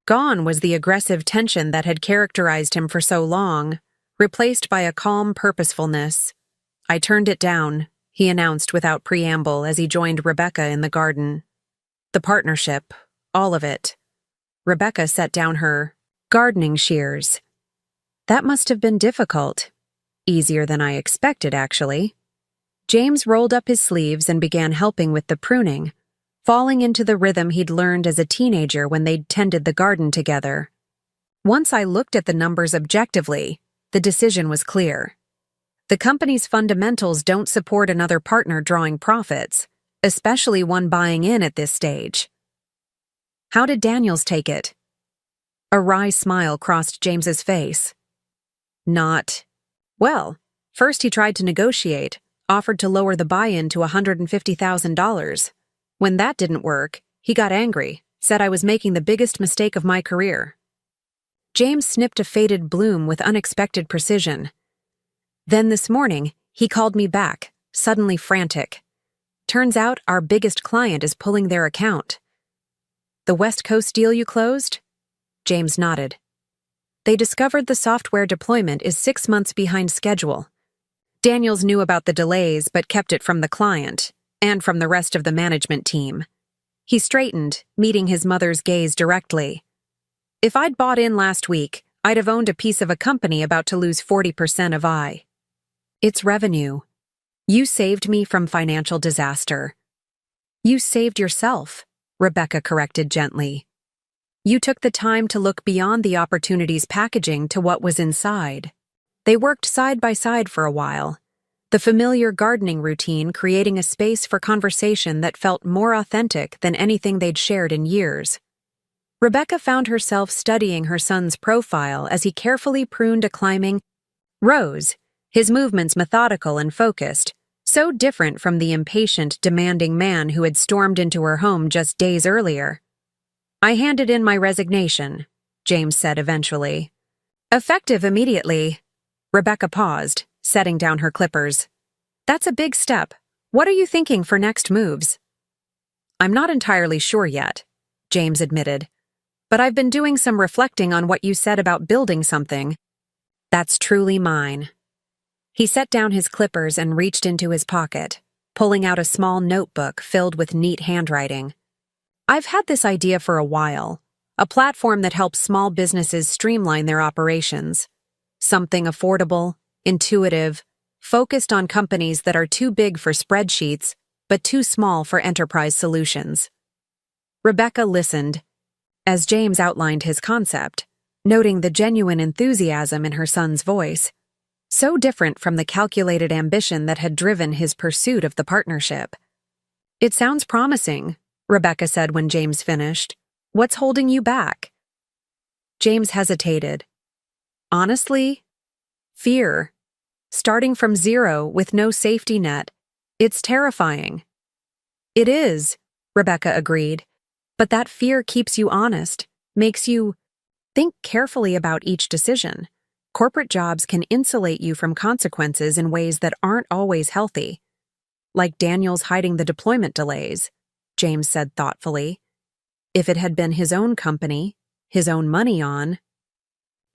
Gone was the aggressive tension that had characterized him for so long, replaced by a calm purposefulness. I turned it down, he announced without preamble as he joined Rebecca in the garden. The partnership, all of it. Rebecca set down her gardening shears. That must have been difficult. Easier than I expected, actually. James rolled up his sleeves and began helping with the pruning, falling into the rhythm he'd learned as a teenager when they'd tended the garden together. Once I looked at the numbers objectively, the decision was clear. The company's fundamentals don't support another partner drawing profits, especially one buying in at this stage. How did Daniels take it? A wry smile crossed James's face. Well, first he tried to negotiate, offered to lower the buy-in to $150,000. When that didn't work, he got angry, said I was making the biggest mistake of my career. James snipped a faded bloom with unexpected precision. Then this morning, he called me back, suddenly frantic. Turns out our biggest client is pulling their account. The West Coast deal you closed? James nodded. They discovered the software deployment is 6 months behind schedule. Daniels knew about the delays but kept it from the client and from the rest of the management team. He straightened, meeting his mother's gaze directly. If I'd bought in last week, I'd have owned a piece of a company about to lose 40% of I. It's revenue. You saved me from financial disaster. You saved yourself, Rebecca corrected gently. You took the time to look beyond the opportunity's packaging to what was inside. They worked side by side for a while, the familiar gardening routine creating a space for conversation that felt more authentic than anything they'd shared in years. Rebecca found herself studying her son's profile as he carefully pruned a climbing rose, his movements methodical and focused, so different from the impatient, demanding man who had stormed into her home just days earlier. "I handed in my resignation," James said eventually. "Effective immediately." Rebecca paused, setting down her clippers. "That's a big step. What are you thinking for next moves?" "I'm not entirely sure yet," James admitted. "But I've been doing some reflecting on what you said about building something that's truly mine." He set down his clippers and reached into his pocket, pulling out a small notebook filled with neat handwriting. "I've had this idea for a while, a platform that helps small businesses streamline their operations. Something affordable, intuitive, focused on companies that are too big for spreadsheets, but too small for enterprise solutions." Rebecca listened as James outlined his concept, noting the genuine enthusiasm in her son's voice, so different from the calculated ambition that had driven his pursuit of the partnership. "It sounds promising," Rebecca said when James finished. "What's holding you back?" James hesitated. "Honestly, fear. Starting from zero with no safety net. It's terrifying." "It is," Rebecca agreed. "But that fear keeps you honest, makes you think carefully about each decision. Corporate jobs can insulate you from consequences in ways that aren't always healthy. Like Daniel's hiding the deployment delays," James said thoughtfully. "If it had been his own company, his own money on—"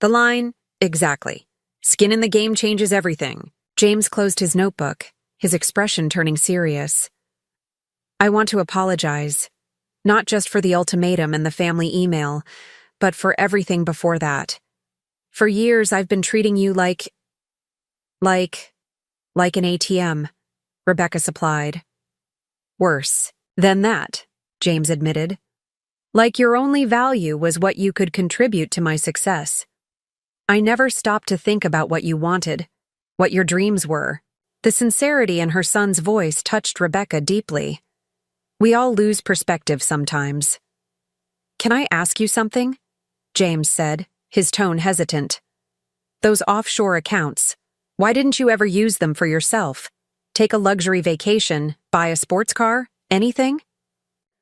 "The line, exactly. Skin in the game changes everything." James closed his notebook, his expression turning serious. "I want to apologize, not just for the ultimatum and the family email, but for everything before that. For years, I've been treating you like an ATM, Rebecca supplied. "Worse than that," James admitted. "Like your only value was what you could contribute to my success. I never stopped to think about what you wanted, what your dreams were." The sincerity in her son's voice touched Rebecca deeply. "We all lose perspective sometimes." "Can I ask you something?" James said, his tone hesitant. "Those offshore accounts, why didn't you ever use them for yourself? Take a luxury vacation, buy a sports car, anything?"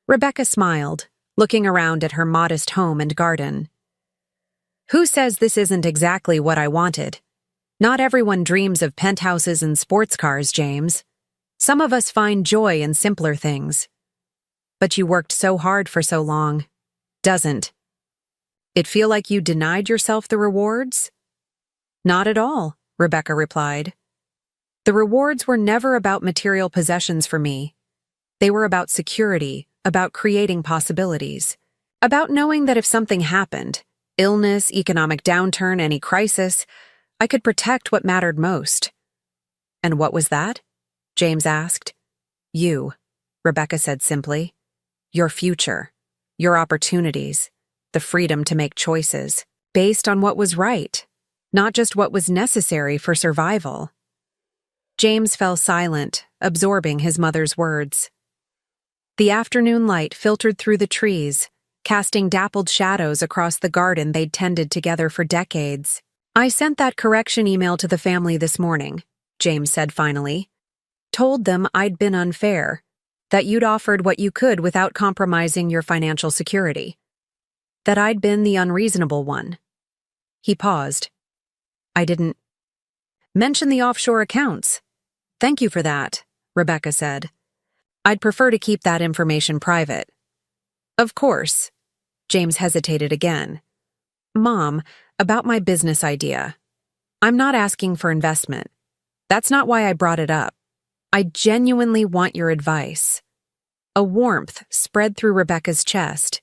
Rebecca smiled, looking around at her modest home and garden. "Who says this isn't exactly what I wanted? Not everyone dreams of penthouses and sports cars, James. Some of us find joy in simpler things. But you worked so hard for so long. Doesn't it feel like you denied yourself the rewards?" "Not at all," Rebecca replied. "The rewards were never about material possessions for me. They were about security, about creating possibilities, about knowing that if something happened, illness, economic downturn, any crisis, I could protect what mattered most." "And what was that?" James asked. "You," Rebecca said simply. "Your future, your opportunities, the freedom to make choices based on what was right, not just what was necessary for survival." James fell silent, absorbing his mother's words. The afternoon light filtered through the trees, casting dappled shadows across the garden they'd tended together for decades. "I sent that correction email to the family this morning," James said finally. "Told them I'd been unfair, that you'd offered what you could without compromising your financial security. That I'd been the unreasonable one." He paused. "I didn't mention the offshore accounts. Thank you for that," Rebecca said. "I'd prefer to keep that information private." "Of course." James hesitated again. "Mom, about my business idea. I'm not asking for investment. That's not why I brought it up. I genuinely want your advice." A warmth spread through Rebecca's chest.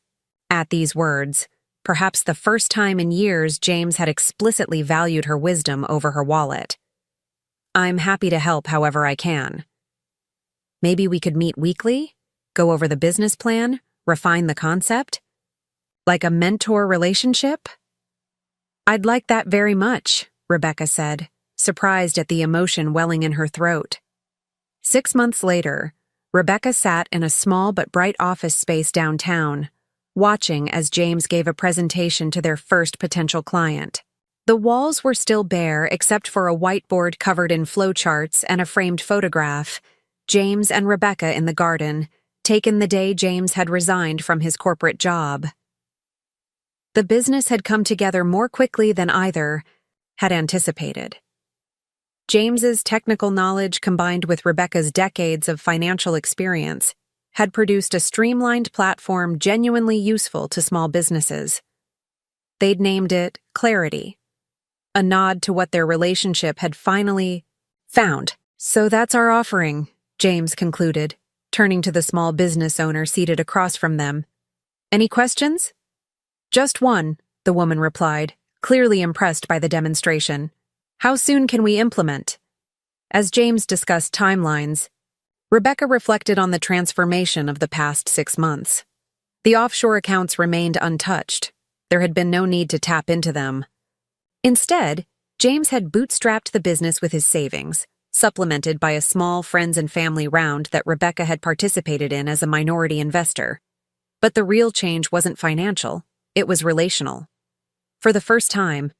At these words, perhaps the first time in years James had explicitly valued her wisdom over her wallet. "I'm happy to help however I can. Maybe we could meet weekly, go over the business plan, refine the concept? Like a mentor relationship?" "I'd like that very much," Rebecca said, surprised at the emotion welling in her throat. 6 months later, Rebecca sat in a small but bright office space downtown, watching as James gave a presentation to their first potential client. The walls were still bare except for a whiteboard covered in flowcharts and a framed photograph. James and Rebecca in the garden, taken the day James had resigned from his corporate job. The business had come together more quickly than either had anticipated. James's technical knowledge combined with Rebecca's decades of financial experience had produced a streamlined platform genuinely useful to small businesses. They'd named it Clarity, a nod to what their relationship had finally found. "So that's our offering," James concluded, turning to the small business owner seated across from them. "Any questions?" "Just one," the woman replied, clearly impressed by the demonstration. "How soon can we implement?" As James discussed timelines, Rebecca reflected on the transformation of the past 6 months. The offshore accounts remained untouched. There had been no need to tap into them. Instead, James had bootstrapped the business with his savings, supplemented by a small friends and family round that Rebecca had participated in as a minority investor. But the real change wasn't financial, it was relational. For the first time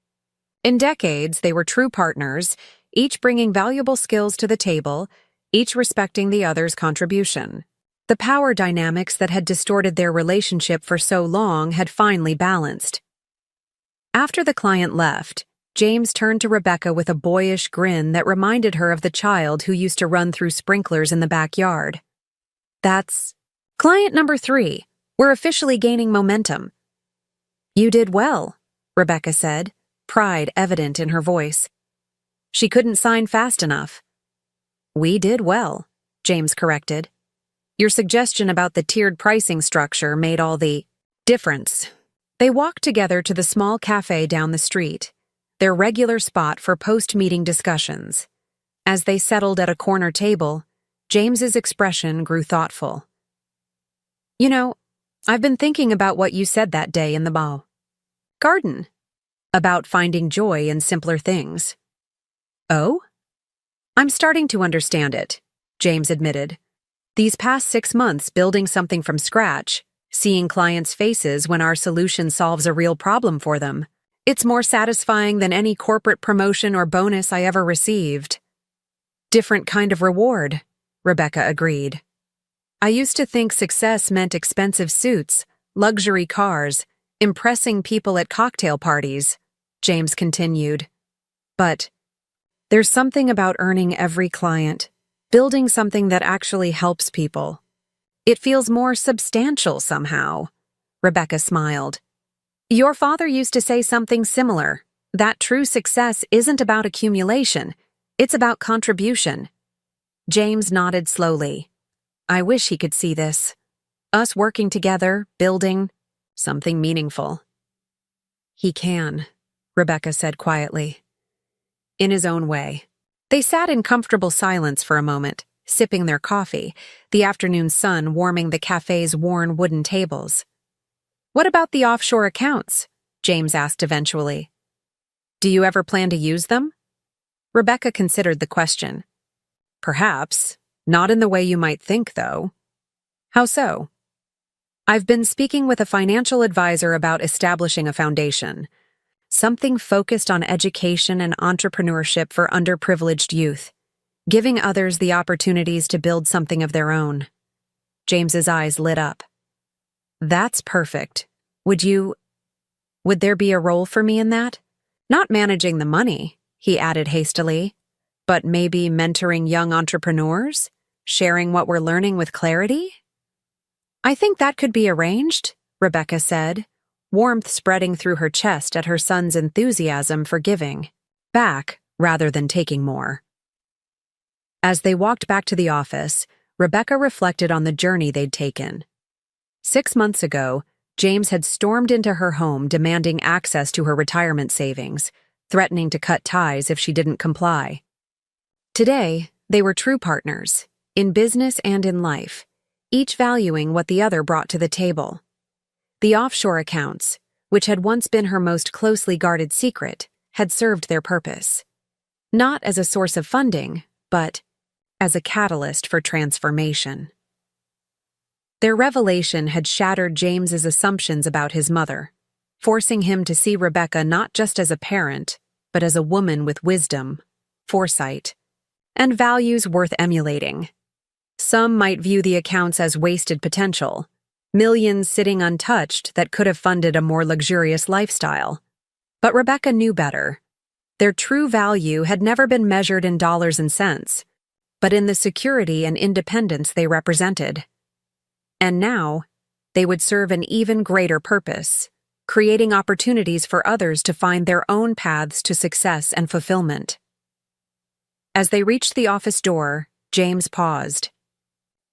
in decades, they were true partners, each bringing valuable skills to the table, each respecting the other's contribution. The power dynamics that had distorted their relationship for so long had finally balanced. After the client left, James turned to Rebecca with a boyish grin that reminded her of the child who used to run through sprinklers in the backyard. "That's client number 3. We're officially gaining momentum." "You did well," Rebecca said, pride evident in her voice. "She couldn't sign fast enough." "We did well," James corrected. "Your suggestion about the tiered pricing structure made all the difference." They walked together to the small cafe down the street, their regular spot for post-meeting discussions. As they settled at a corner table, James's expression grew thoughtful. "You know, I've been thinking about what you said that day in the garden, about finding joy in simpler things." "Oh?" "I'm starting to understand it," James admitted. "These past 6 months building something from scratch, seeing clients' faces when our solution solves a real problem for them. It's more satisfying than any corporate promotion or bonus I ever received." "Different kind of reward," Rebecca agreed. "I used to think success meant expensive suits, luxury cars, impressing people at cocktail parties," James continued. "But there's something about earning every client, building something that actually helps people. It feels more substantial somehow." Rebecca smiled. "Your father used to say something similar, that true success isn't about accumulation, it's about contribution." James nodded slowly. "I wish he could see this. Us working together, building something meaningful." "He can," Rebecca said quietly. "In his own way." They sat in comfortable silence for a moment, sipping their coffee, the afternoon sun warming the cafe's worn wooden tables. "What about the offshore accounts?" James asked eventually. "Do you ever plan to use them?" Rebecca considered the question. "Perhaps. Not in the way you might think, though." "How so?" "I've been speaking with a financial advisor about establishing a foundation. Something focused on education and entrepreneurship for underprivileged youth, giving others the opportunities to build something of their own." James's eyes lit up. "That's perfect. Would there be a role for me in that? Not managing the money," he added hastily, "but maybe mentoring young entrepreneurs, sharing what we're learning with Clarity?" "I think that could be arranged," Rebecca said, warmth spreading through her chest at her son's enthusiasm for giving back rather than taking more. As they walked back to the office, Rebecca reflected on the journey they'd taken. 6 months ago, James had stormed into her home demanding access to her retirement savings, threatening to cut ties if she didn't comply. Today, they were true partners, in business and in life, each valuing what the other brought to the table. The offshore accounts, which had once been her most closely guarded secret, had served their purpose. Not as a source of funding, but as a catalyst for transformation. Their revelation had shattered James's assumptions about his mother, forcing him to see Rebecca not just as a parent, but as a woman with wisdom, foresight, and values worth emulating. Some might view the accounts as wasted potential, millions sitting untouched that could have funded a more luxurious lifestyle. But Rebecca knew better. Their true value had never been measured in dollars and cents, but in the security and independence they represented. And now, they would serve an even greater purpose, creating opportunities for others to find their own paths to success and fulfillment. As they reached the office door, James paused.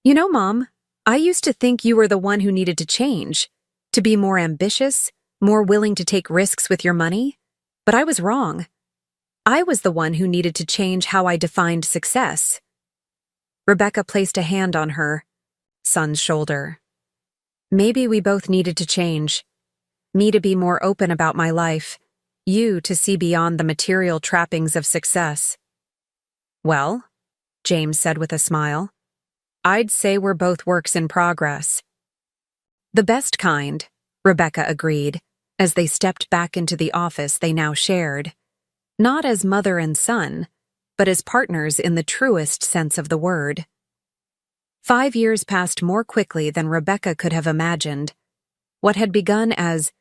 "You know, Mom, I used to think you were the one who needed to change, to be more ambitious, more willing to take risks with your money, but I was wrong. I was the one who needed to change how I defined success." Rebecca placed a hand on her son's shoulder. "Maybe we both needed to change. Me to be more open about my life, you to see beyond the material trappings of success." "Well," James said with a smile, "I'd say we're both works in progress." "The best kind," Rebecca agreed, as they stepped back into the office they now shared, not as mother and son, but as partners in the truest sense of the word. 5 years passed more quickly than Rebecca could have imagined. What had begun as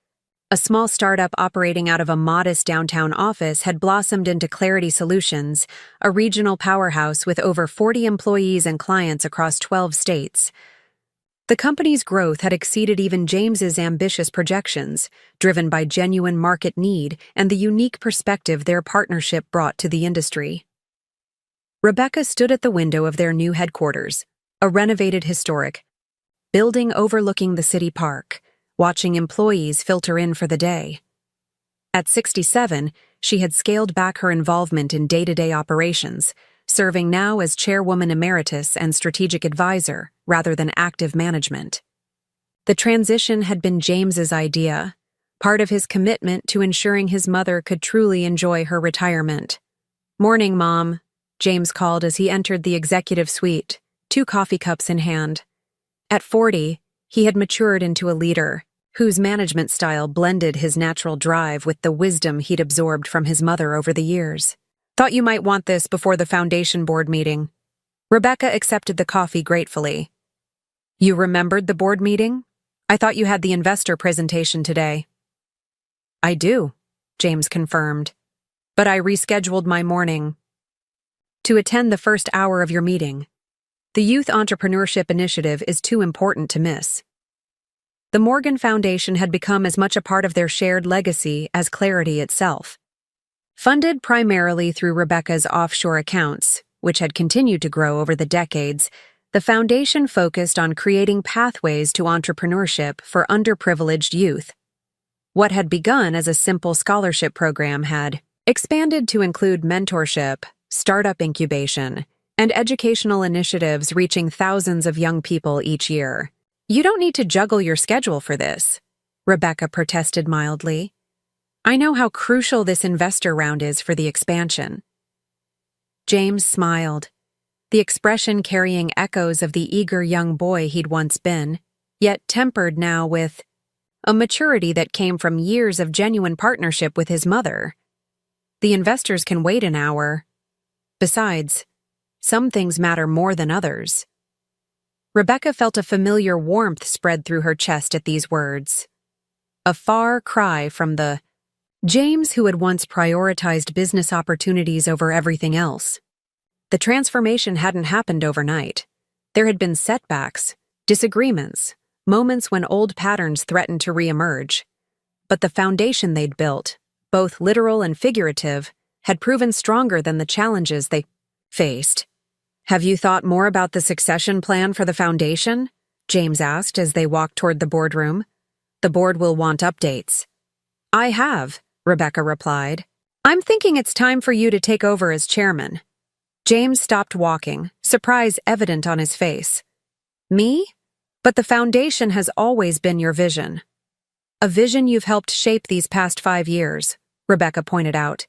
a small startup operating out of a modest downtown office had blossomed into Clarity Solutions, a regional powerhouse with over 40 employees and clients across 12 states. The company's growth had exceeded even James's ambitious projections, driven by genuine market need and the unique perspective their partnership brought to the industry. Rebecca stood at the window of their new headquarters, a renovated historic building overlooking the city park, watching employees filter in for the day. At 67, she had scaled back her involvement in day-to-day operations, serving now as chairwoman emeritus and strategic advisor rather than active management. The transition had been James's idea, part of his commitment to ensuring his mother could truly enjoy her retirement. "Morning, Mom," James called as he entered the executive suite, 2 coffee cups in hand. At 40, he had matured into a leader, whose management style blended his natural drive with the wisdom he'd absorbed from his mother over the years. "Thought you might want this before the foundation board meeting." Rebecca accepted the coffee gratefully. "You remembered the board meeting? I thought you had the investor presentation today." "I do," James confirmed, "but I rescheduled my morning to attend the first hour of your meeting. The Youth Entrepreneurship Initiative is too important to miss." The Morgan Foundation had become as much a part of their shared legacy as Clarity itself. Funded primarily through Rebecca's offshore accounts, which had continued to grow over the decades, the foundation focused on creating pathways to entrepreneurship for underprivileged youth. What had begun as a simple scholarship program had expanded to include mentorship, startup incubation, and educational initiatives reaching thousands of young people each year. "You don't need to juggle your schedule for this," Rebecca protested mildly. "I know how crucial this investor round is for the expansion." James smiled, the expression carrying echoes of the eager young boy he'd once been, yet tempered now with a maturity that came from years of genuine partnership with his mother. "The investors can wait an hour. Besides, some things matter more than others." Rebecca felt a familiar warmth spread through her chest at these words. A far cry from the James who had once prioritized business opportunities over everything else. The transformation hadn't happened overnight. There had been setbacks, disagreements, moments when old patterns threatened to reemerge. But the foundation they'd built, both literal and figurative, had proven stronger than the challenges they faced. "Have you thought more about the succession plan for the foundation?" James asked as they walked toward the boardroom. "The board will want updates." "I have," Rebecca replied. "I'm thinking it's time for you to take over as chairman." James stopped walking, surprise evident on his face. "Me? But the foundation has always been your vision." "A vision you've helped shape these past 5 years," Rebecca pointed out.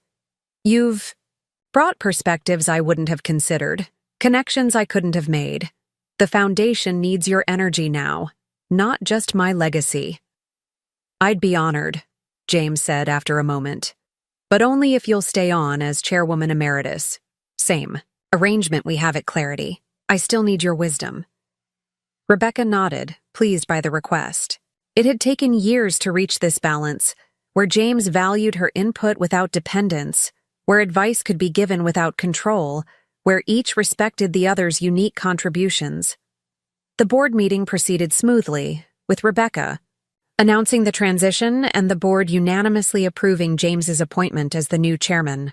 "You've brought perspectives I wouldn't have considered, connections I couldn't have made. The foundation needs your energy now, not just my legacy. I'd be honored, James said after a moment. But only if you'll stay on as chairwoman emeritus. Same arrangement we have at Clarity. I still need your wisdom. Rebecca nodded, pleased by the request. It had taken years to reach this balance, where James valued her input without dependence, where advice could be given without control, where each respected the other's unique contributions. The board meeting proceeded smoothly, with Rebecca announcing the transition and the board unanimously approving James's appointment as the new chairman.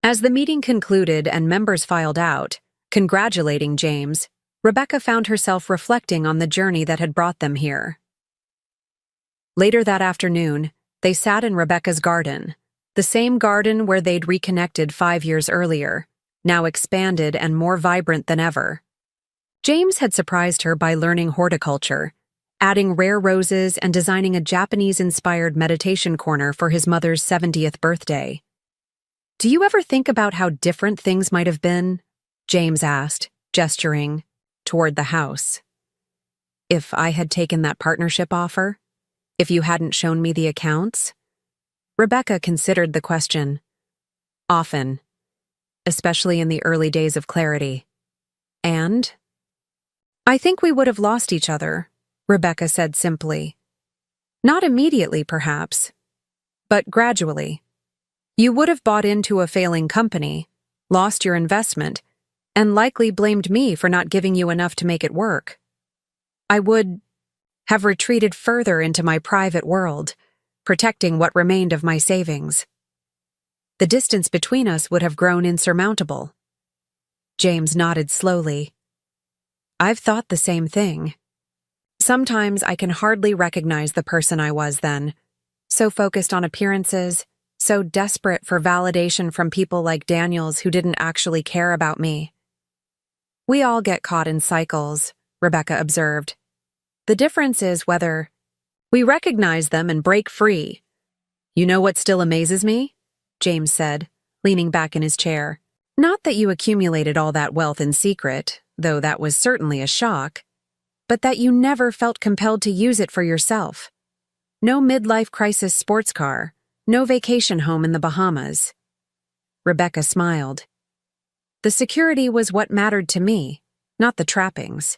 As the meeting concluded and members filed out, congratulating James, Rebecca found herself reflecting on the journey that had brought them here. Later that afternoon, they sat in Rebecca's garden, the same garden where they'd reconnected 5 years earlier, now expanded and more vibrant than ever. James had surprised her by learning horticulture, adding rare roses and designing a Japanese-inspired meditation corner for his mother's 70th birthday. "Do you ever think about how different things might have been?" James asked, gesturing toward the house. "If I had taken that partnership offer? If you hadn't shown me the accounts?" Rebecca considered the question. "Often, especially in the early days of Clarity. And I think we would have lost each other," Rebecca said simply. "Not immediately, perhaps, but gradually. You would have bought into a failing company, lost your investment, and likely blamed me for not giving you enough to make it work. I would have retreated further into my private world, protecting what remained of my savings. The distance between us would have grown insurmountable." James nodded slowly. "I've thought the same thing. Sometimes I can hardly recognize the person I was then, so focused on appearances, so desperate for validation from people like Daniels who didn't actually care about me." "We all get caught in cycles," Rebecca observed. "The difference is whether we recognize them and break free." "You know what still amazes me?" James said, leaning back in his chair. "Not that you accumulated all that wealth in secret, though that was certainly a shock, but that you never felt compelled to use it for yourself. No midlife crisis sports car, no vacation home in the Bahamas." Rebecca smiled. "The security was what mattered to me, not the trappings.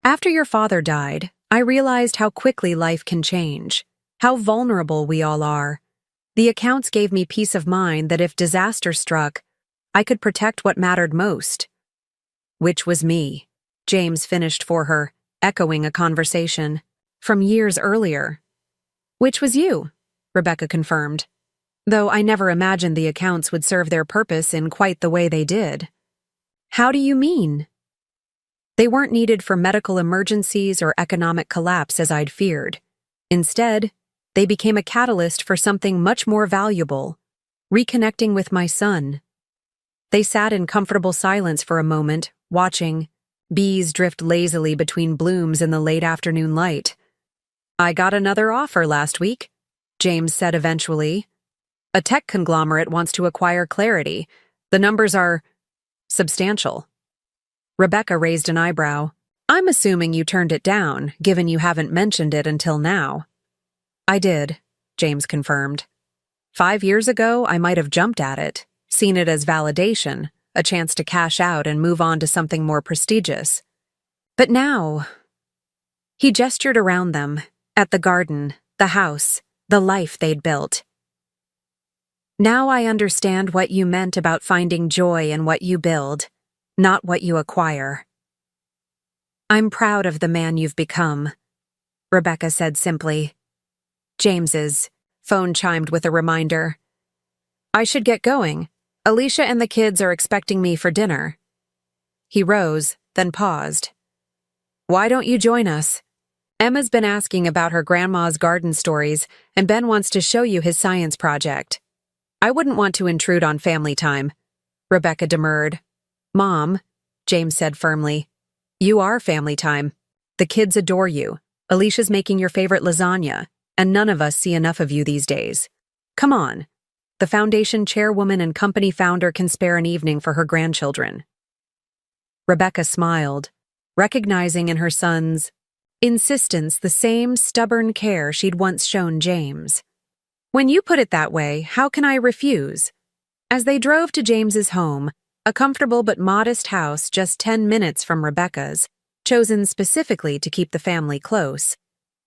After your father died, I realized how quickly life can change, how vulnerable we all are. The accounts gave me peace of mind that if disaster struck, I could protect what mattered most." "Which was me," James finished for her, echoing a conversation from years earlier. "Which was you," Rebecca confirmed, "though I never imagined the accounts would serve their purpose in quite the way they did." "How do you mean?" "They weren't needed for medical emergencies or economic collapse as I'd feared. Instead, they became a catalyst for something much more valuable, reconnecting with my son." They sat in comfortable silence for a moment, watching bees drift lazily between blooms in the late afternoon light. "I got another offer last week," James said eventually. "A tech conglomerate wants to acquire Clarity. The numbers are substantial." Rebecca raised an eyebrow. "I'm assuming you turned it down, given you haven't mentioned it until now." "I did," James confirmed. 5 years ago, I might have jumped at it, seen it as validation, a chance to cash out and move on to something more prestigious. But now—" He gestured around them, at the garden, the house, the life they'd built. "Now I understand what you meant about finding joy in what you build, not what you acquire." "I'm proud of the man you've become," Rebecca said simply. James's phone chimed with a reminder. "I should get going. Alicia and the kids are expecting me for dinner." He rose, then paused. "Why don't you join us? Emma's been asking about her grandma's garden stories, and Ben wants to show you his science project." "I wouldn't want to intrude on family time," Rebecca demurred. "Mom," James said firmly, "you are family time. The kids adore you. Alicia's making your favorite lasagna, and none of us see enough of you these days. Come on. The foundation chairwoman and company founder can spare an evening for her grandchildren." Rebecca smiled, recognizing in her son's insistence the same stubborn care she'd once shown James. "When you put it that way, how can I refuse?" As they drove to James's home, a comfortable but modest house just 10 minutes from Rebecca's, chosen specifically to keep the family close,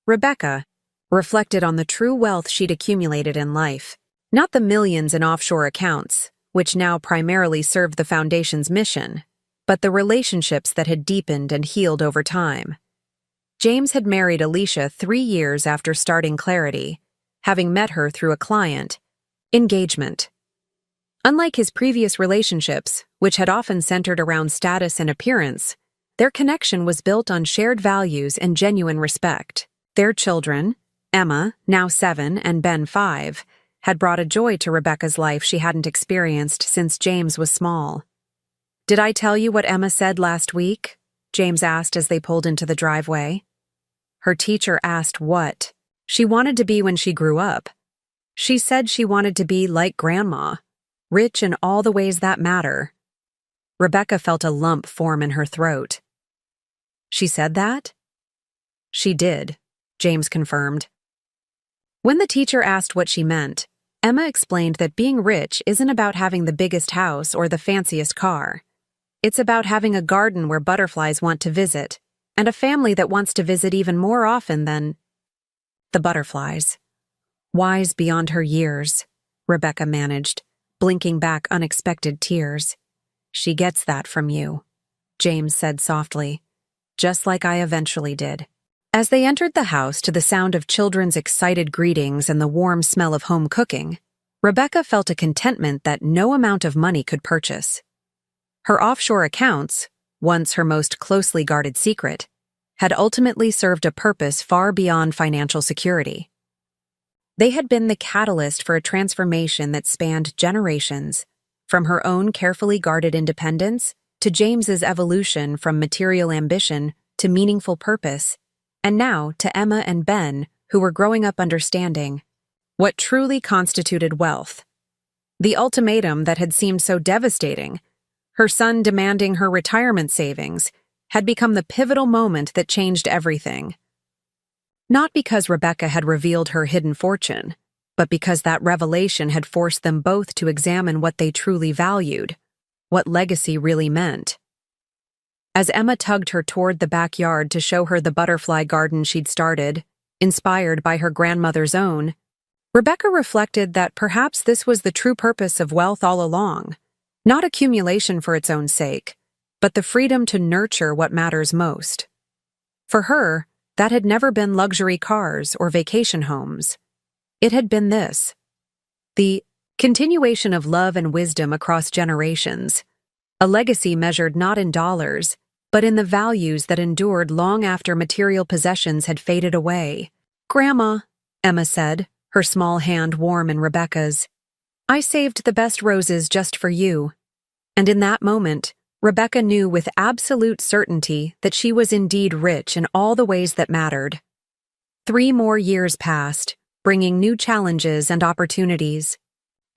Rebecca reflected on the true wealth she'd accumulated in life. Not the millions in offshore accounts, which now primarily served the Foundation's mission, but the relationships that had deepened and healed over time. James had married Alicia 3 years after starting Clarity, having met her through a client engagement. Unlike his previous relationships, which had often centered around status and appearance, their connection was built on shared values and genuine respect. Their children, Emma, now 7, and Ben, 5, had brought a joy to Rebecca's life she hadn't experienced since James was small. "Did I tell you what Emma said last week?" James asked as they pulled into the driveway. Her teacher asked what she wanted to be when she grew up. She said she wanted to be like Grandma, rich in all the ways that matter. Rebecca felt a lump form in her throat. "She said that?" "She did," James confirmed. When the teacher asked what she meant, Emma explained that being rich isn't about having the biggest house or the fanciest car. It's about having a garden where butterflies want to visit, and a family that wants to visit even more often than the butterflies. Wise beyond her years, Rebecca managed, blinking back unexpected tears. "She gets that from you," James said softly, "just like I eventually did." As they entered the house to the sound of children's excited greetings and the warm smell of home cooking, Rebecca felt a contentment that no amount of money could purchase. Her offshore accounts, once her most closely guarded secret, had ultimately served a purpose far beyond financial security. They had been the catalyst for a transformation that spanned generations, from her own carefully guarded independence to James's evolution from material ambition to meaningful purpose, and now to Emma and Ben, who were growing up understanding what truly constituted wealth. The ultimatum that had seemed so devastating, her son demanding her retirement savings, had become the pivotal moment that changed everything. Not because Rebecca had revealed her hidden fortune, but because that revelation had forced them both to examine what they truly valued, what legacy really meant. As Emma tugged her toward the backyard to show her the butterfly garden she'd started, inspired by her grandmother's own, Rebecca reflected that perhaps this was the true purpose of wealth all along, not accumulation for its own sake, but the freedom to nurture what matters most. For her, that had never been luxury cars or vacation homes. It had been this: the continuation of love and wisdom across generations, a legacy measured not in dollars, but in the values that endured long after material possessions had faded away. "Grandma," Emma said, her small hand warm in Rebecca's, "I saved the best roses just for you." And in that moment, Rebecca knew with absolute certainty that she was indeed rich in all the ways that mattered. 3 more years passed, bringing new challenges and opportunities.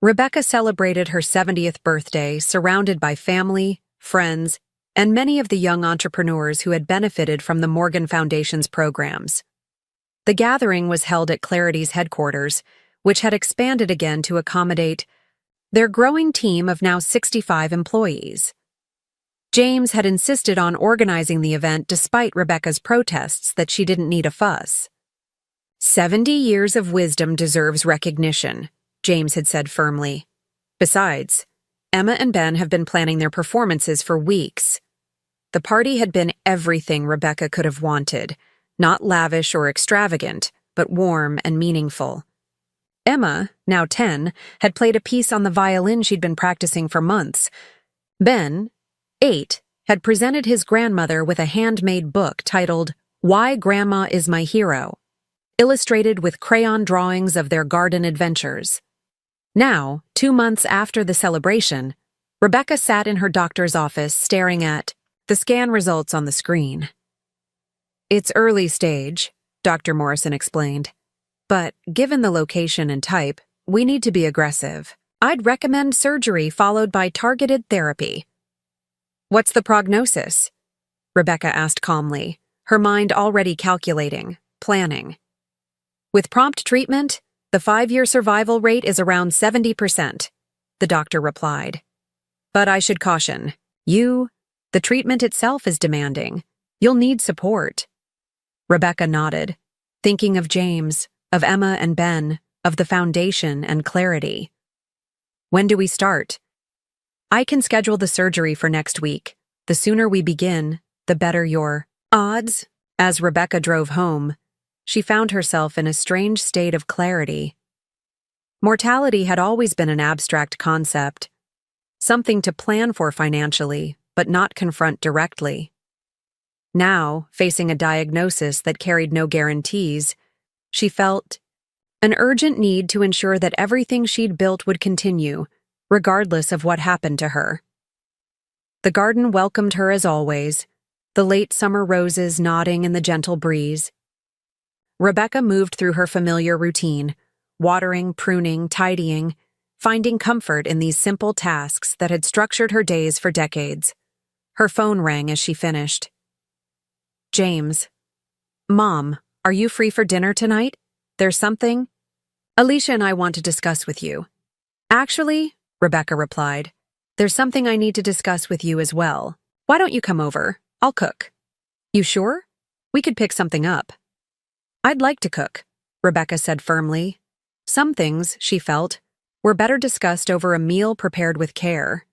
Rebecca celebrated her 70th birthday surrounded by family, friends, and many of the young entrepreneurs who had benefited from the Morgan Foundation's programs. The gathering was held at Clarity's headquarters, which had expanded again to accommodate their growing team of now 65 employees. James had insisted on organizing the event despite Rebecca's protests that she didn't need a fuss. 70 years of wisdom deserves recognition, James had said firmly. Besides, Emma and Ben have been planning their performances for weeks. The party had been everything Rebecca could have wanted, not lavish or extravagant, but warm and meaningful. Emma, now 10, had played a piece on the violin she'd been practicing for months. Ben, 8, had presented his grandmother with a handmade book titled Why Grandma is My Hero, illustrated with crayon drawings of their garden adventures. Now, 2 months after the celebration, Rebecca sat in her doctor's office staring at the scan results on the screen. "It's early stage," Dr. Morrison explained. "But given the location and type, we need to be aggressive. I'd recommend surgery followed by targeted therapy." "What's the prognosis?" Rebecca asked calmly, her mind already calculating, planning. With prompt treatment, the 5-year survival rate is around 70%, the doctor replied. But I should caution, the treatment itself is demanding. You'll need support. Rebecca nodded, thinking of James, of Emma and Ben, of the foundation and clarity. When do we start? I can schedule the surgery for next week. The sooner we begin, the better your odds. As Rebecca drove home, she found herself in a strange state of clarity. Mortality had always been an abstract concept, something to plan for financially, but not confront directly. Now, facing a diagnosis that carried no guarantees, she felt an urgent need to ensure that everything she'd built would continue, regardless of what happened to her. The garden welcomed her as always, the late summer roses nodding in the gentle breeze. Rebecca moved through her familiar routine, watering, pruning, tidying, finding comfort in these simple tasks that had structured her days for decades. Her phone rang as she finished. James. Mom, are you free for dinner tonight? There's something Alicia and I want to discuss with you. Actually, Rebecca replied, there's something I need to discuss with you as well. Why don't you come over? I'll cook. You sure? We could pick something up. I'd like to cook, Rebecca said firmly. Some things, she felt, were better discussed over a meal prepared with care.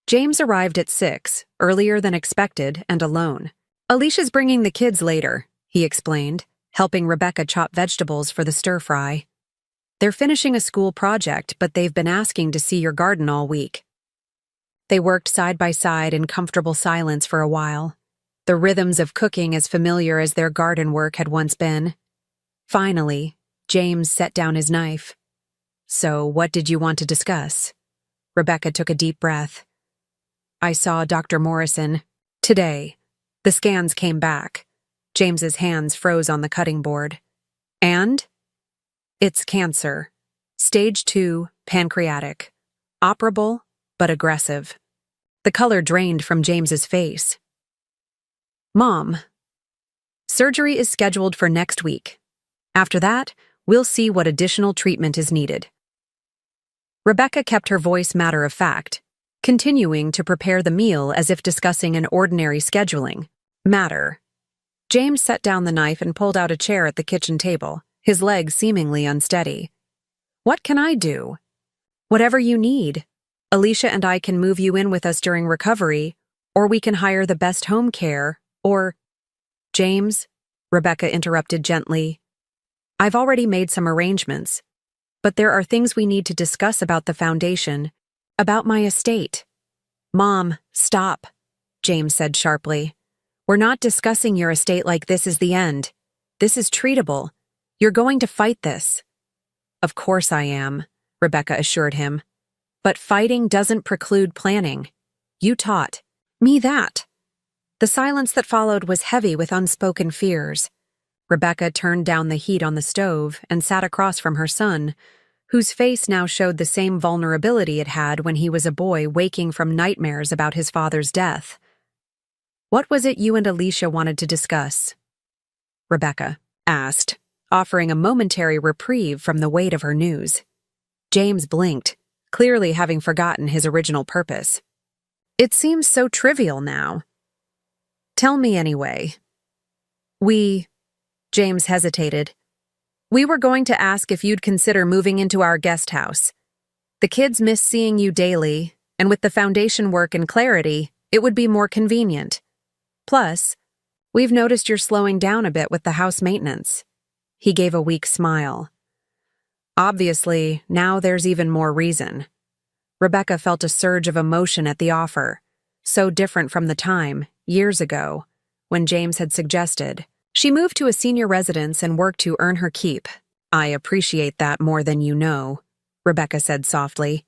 James arrived at 6, earlier than expected and alone. Alicia's bringing the kids later, he explained, helping Rebecca chop vegetables for the stir-fry. They're finishing a school project, but they've been asking to see your garden all week. They worked side by side in comfortable silence for a while, the rhythms of cooking as familiar as their garden work had once been. Finally, James set down his knife. So, what did you want to discuss? Rebecca took a deep breath. I saw Dr. Morrison today. The scans came back. James's hands froze on the cutting board. And? It's cancer. Stage 2, pancreatic. Operable, but aggressive. The color drained from James's face. Mom. Surgery is scheduled for next week. After that, we'll see what additional treatment is needed. Rebecca kept her voice matter-of-fact, continuing to prepare the meal as if discussing an ordinary scheduling matter. James set down the knife and pulled out a chair at the kitchen table, his legs seemingly unsteady. What can I do? Whatever you need. Alicia and I can move you in with us during recovery, or we can hire the best home care, or… James, Rebecca interrupted gently. I've already made some arrangements, but there are things we need to discuss about the foundation, about my estate. Mom, stop, James said sharply. We're not discussing your estate like this is the end. This is treatable. You're going to fight this. Of course I am, Rebecca assured him. But fighting doesn't preclude planning. You taught me that. The silence that followed was heavy with unspoken fears. Rebecca turned down the heat on the stove and sat across from her son, whose face now showed the same vulnerability it had when he was a boy waking from nightmares about his father's death. What was it you and Alicia wanted to discuss? Rebecca asked, offering a momentary reprieve from the weight of her news. James blinked, clearly having forgotten his original purpose. It seems so trivial now. Tell me anyway. James hesitated. We were going to ask if you'd consider moving into our guest house. The kids miss seeing you daily, and with the foundation work and clarity, it would be more convenient. Plus, we've noticed you're slowing down a bit with the house maintenance. He gave a weak smile. Obviously, now there's even more reason. Rebecca felt a surge of emotion at the offer, so different from the time, years ago, when James had suggested. She moved to a senior residence and worked to earn her keep. I appreciate that more than you know, Rebecca said softly.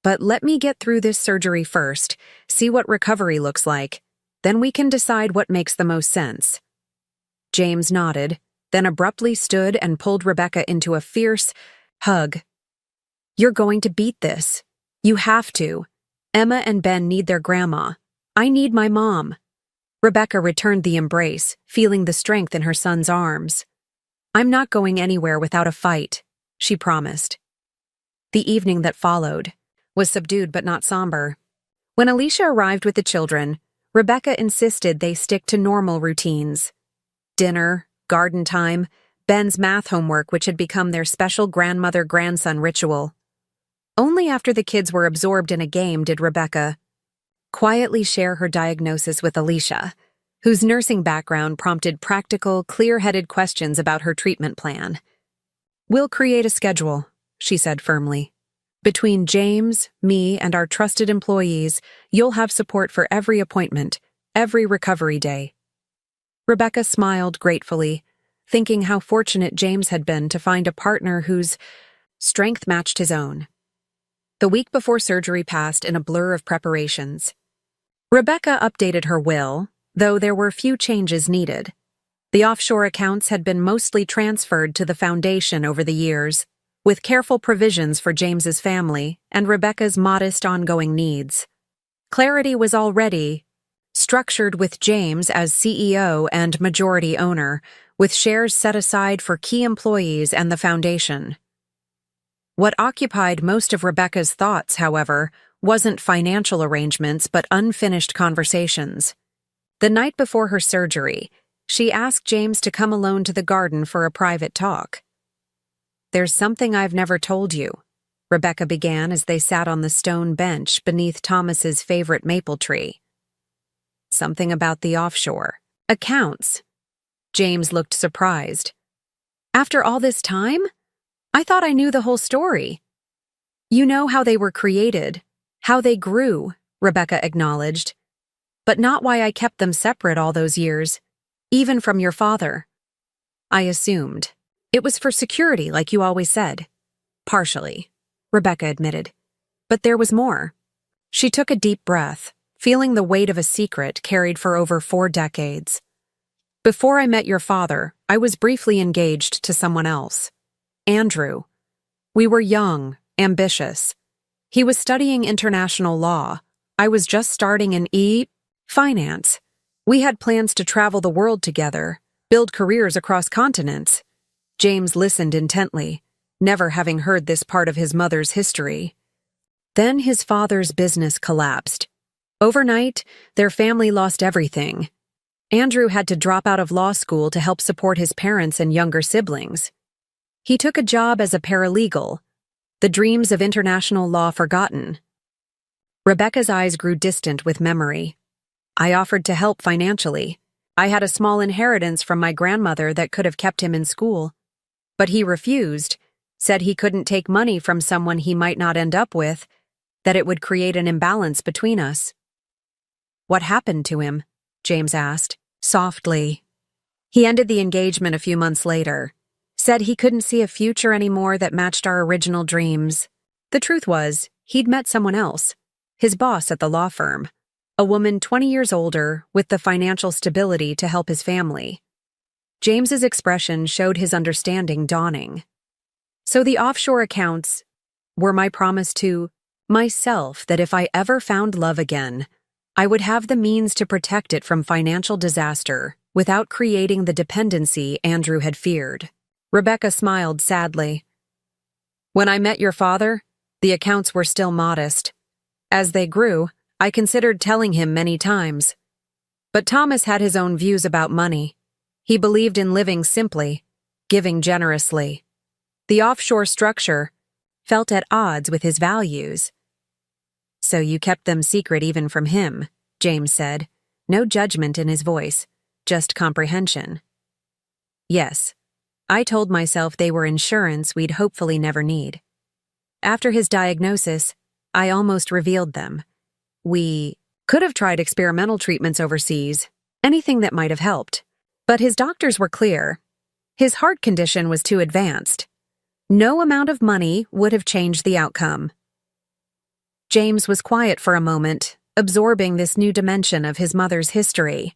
But let me get through this surgery first, see what recovery looks like. Then we can decide what makes the most sense. James nodded, then abruptly stood and pulled Rebecca into a fierce hug. You're going to beat this. You have to. Emma and Ben need their grandma. I need my mom. Rebecca returned the embrace, feeling the strength in her son's arms. "I'm not going anywhere without a fight," she promised. The evening that followed was subdued but not somber. When Alicia arrived with the children, Rebecca insisted they stick to normal routines. Dinner, garden time, Ben's math homework, which had become their special grandmother-grandson ritual. Only after the kids were absorbed in a game did Rebecca quietly share her diagnosis with Alicia, whose nursing background prompted practical, clear-headed questions about her treatment plan. "We'll create a schedule," she said firmly. "Between James, me, and our trusted employees, you'll have support for every appointment, every recovery day." Rebecca smiled gratefully, thinking how fortunate James had been to find a partner whose strength matched his own. The week before surgery passed in a blur of preparations. Rebecca updated her will, though there were few changes needed. The offshore accounts had been mostly transferred to the foundation over the years, with careful provisions for James's family and Rebecca's modest ongoing needs. Clarity was already structured with James as CEO and majority owner, with shares set aside for key employees and the foundation. What occupied most of Rebecca's thoughts, however, wasn't financial arrangements but unfinished conversations. The night before her surgery, she asked James to come alone to the garden for a private talk. "There's something I've never told you," Rebecca began as they sat on the stone bench beneath Thomas's favorite maple tree. "Something about the offshore accounts." James looked surprised. "After all this time? I thought I knew the whole story." "You know how they were created, how they grew," Rebecca acknowledged. "But not why I kept them separate all those years, even from your father." "I assumed. It was for security, like you always said." "Partially," Rebecca admitted. "But there was more." She took a deep breath, feeling the weight of a secret carried for over 4 decades. "Before I met your father, I was briefly engaged to someone else. Andrew. We were young, ambitious. He was studying international law. I was just starting in finance. We had plans to travel the world together, build careers across continents." James listened intently, never having heard this part of his mother's history. Then his father's business collapsed. Overnight, their family lost everything. Andrew had to drop out of law school to help support his parents and younger siblings. He took a job as a paralegal, the dreams of international law forgotten. Rebecca's eyes grew distant with memory. "I offered to help financially. I had a small inheritance from my grandmother that could have kept him in school. But he refused, said he couldn't take money from someone he might not end up with, that it would create an imbalance between us." "What happened to him?" James asked, softly. "He ended the engagement a few months later. Said he couldn't see a future anymore that matched our original dreams. The truth was, he'd met someone else, his boss at the law firm, a woman 20 years older with the financial stability to help his family." James's expression showed his understanding dawning. "So the offshore accounts were my promise to myself that if I ever found love again, I would have the means to protect it from financial disaster without creating the dependency Andrew had feared." Rebecca smiled sadly. "When I met your father, the accounts were still modest. As they grew, I considered telling him many times. But Thomas had his own views about money. He believed in living simply, giving generously. The offshore structure felt at odds with his values." "So you kept them secret even from him," James said, no judgment in his voice, just comprehension. "Yes, I told myself they were insurance we'd hopefully never need. After his diagnosis, I almost revealed them. We could have tried experimental treatments overseas, anything that might have helped. But his doctors were clear. His heart condition was too advanced. No amount of money would have changed the outcome." James was quiet for a moment, absorbing this new dimension of his mother's history.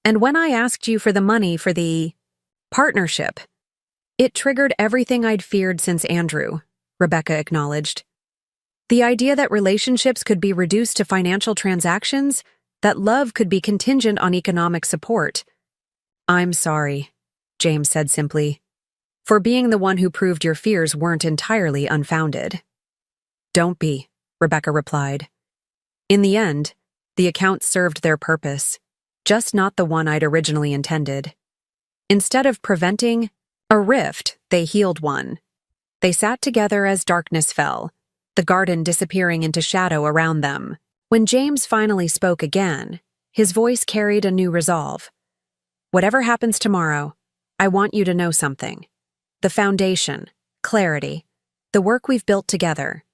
"And when I asked you for the money for the partnership, it triggered everything I'd feared since Andrew," Rebecca acknowledged. "The idea that relationships could be reduced to financial transactions, that love could be contingent on economic support. "I'm sorry," James said simply, "for being the one who proved your fears weren't entirely unfounded." "Don't be," Rebecca replied. "In the end, the accounts served their purpose, just not the one I'd originally intended. Instead of preventing a rift, they healed one." They sat together as darkness fell, the garden disappearing into shadow around them. When James finally spoke again, his voice carried a new resolve. "Whatever happens tomorrow, I want you to know something. The foundation, clarity, the work we've built together,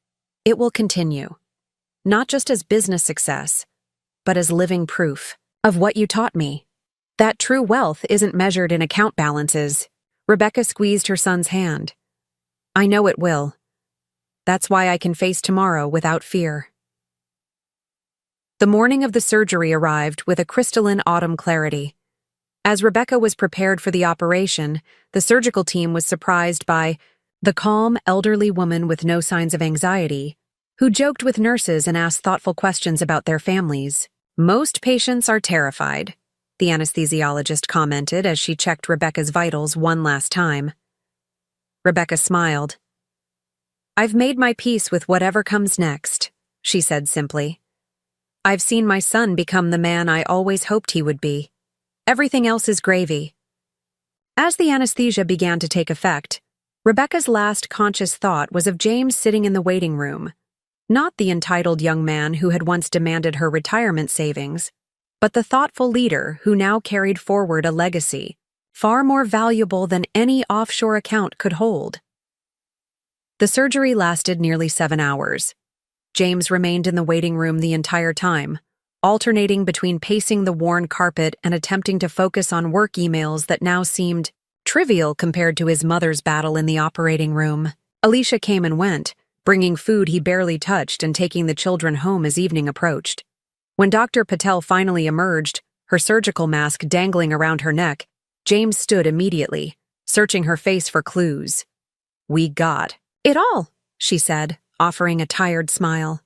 it will continue. Not just as business success, but as living proof of what you taught me. That true wealth isn't measured in account balances." Rebecca squeezed her son's hand. "I know it will. That's why I can face tomorrow without fear." The morning of the surgery arrived with a crystalline autumn clarity. As Rebecca was prepared for the operation, the surgical team was surprised by the calm, elderly woman with no signs of anxiety, who joked with nurses and asked thoughtful questions about their families. "Most patients are terrified," the anesthesiologist commented as she checked Rebecca's vitals one last time. Rebecca smiled. "I've made my peace with whatever comes next," she said simply. "I've seen my son become the man I always hoped he would be. Everything else is gravy." As the anesthesia began to take effect, Rebecca's last conscious thought was of James sitting in the waiting room, not the entitled young man who had once demanded her retirement savings, but the thoughtful leader who now carried forward a legacy far more valuable than any offshore account could hold. The surgery lasted nearly 7 hours. James remained in the waiting room the entire time, alternating between pacing the worn carpet and attempting to focus on work emails that now seemed trivial compared to his mother's battle in the operating room. Alicia came and went, bringing food he barely touched and taking the children home as evening approached. When Dr. Patel finally emerged, her surgical mask dangling around her neck, James stood immediately, searching her face for clues. "We got it all," she said, offering a tired smile.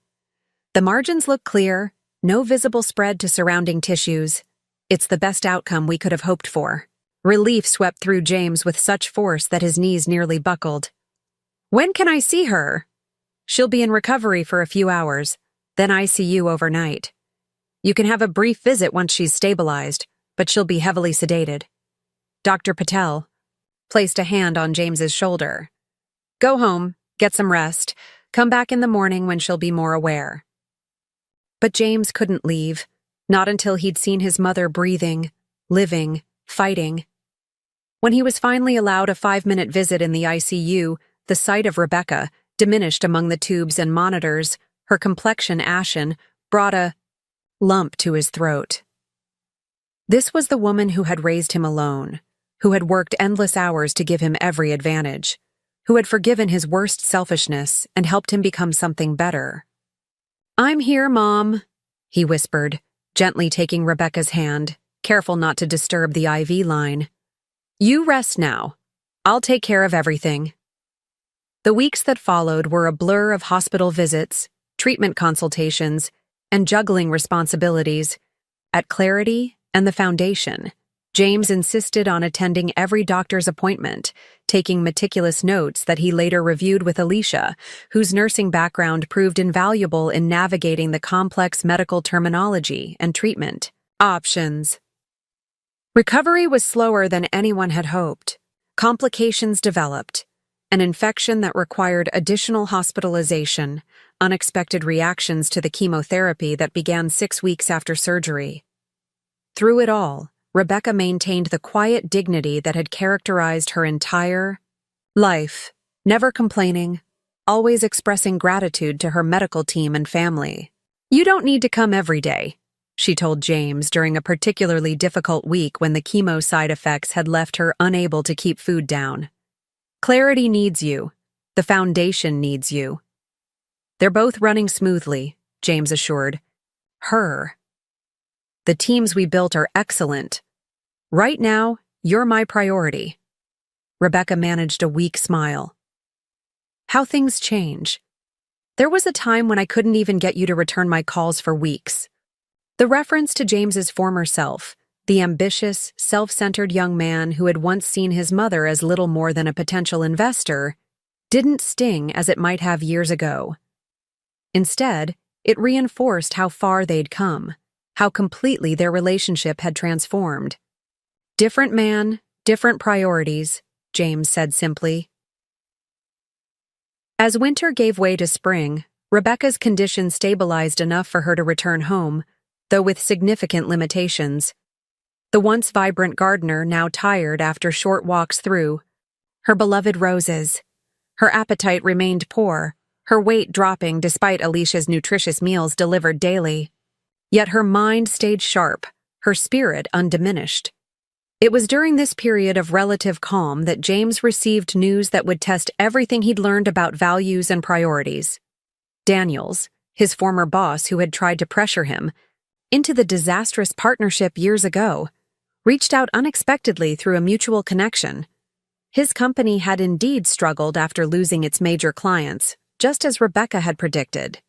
"The margins look clear, no visible spread to surrounding tissues. It's the best outcome we could have hoped for." Relief swept through James with such force that his knees nearly buckled. "When can I see her?" "She'll be in recovery for a few hours, then ICU overnight. You can have a brief visit once she's stabilized, but she'll be heavily sedated." Dr. Patel placed a hand on James's shoulder. "Go home, get some rest. Come back in the morning when she'll be more aware." But James couldn't leave, not until he'd seen his mother breathing, living, fighting. When he was finally allowed a 5-minute visit in the ICU, the sight of Rebecca, diminished among the tubes and monitors, her complexion ashen, brought a lump to his throat. This was the woman who had raised him alone, who had worked endless hours to give him every advantage, who had forgiven his worst selfishness and helped him become something better. "I'm here, Mom," he whispered, gently taking Rebecca's hand, careful not to disturb the IV line. "You rest now. I'll take care of everything." The weeks that followed were a blur of hospital visits, treatment consultations, and juggling responsibilities. At Clarity and the Foundation, James insisted on attending every doctor's appointment, taking meticulous notes that he later reviewed with Alicia, whose nursing background proved invaluable in navigating the complex medical terminology and treatment options. Recovery was slower than anyone had hoped. Complications developed. An infection that required additional hospitalization, unexpected reactions to the chemotherapy that began 6 weeks after surgery. Through it all, Rebecca maintained the quiet dignity that had characterized her entire life, never complaining, always expressing gratitude to her medical team and family. "You don't need to come every day," she told James during a particularly difficult week when the chemo side effects had left her unable to keep food down. "Clarity needs you. The Foundation needs you." "They're both running smoothly," James assured her. "The teams we built are excellent. Right now, you're my priority." Rebecca managed a weak smile. "How things change. There was a time when I couldn't even get you to return my calls for weeks. The reference to James's former self, the ambitious, self-centered young man who had once seen his mother as little more than a potential investor, didn't sting as it might have years ago. Instead, it reinforced how far they'd come, how completely their relationship had transformed. "Different man, different priorities," James said simply. As winter gave way to spring, Rebecca's condition stabilized enough for her to return home, though with significant limitations. The once vibrant gardener now tired after short walks through her beloved roses. Her appetite remained poor, her weight dropping despite Alicia's nutritious meals delivered daily. Yet her mind stayed sharp, her spirit undiminished. It was during this period of relative calm that James received news that would test everything he'd learned about values and priorities. Daniels, his former boss who had tried to pressure him into the disastrous partnership years ago, reached out unexpectedly through a mutual connection. His company had indeed struggled after losing its major clients, just as Rebecca had predicted.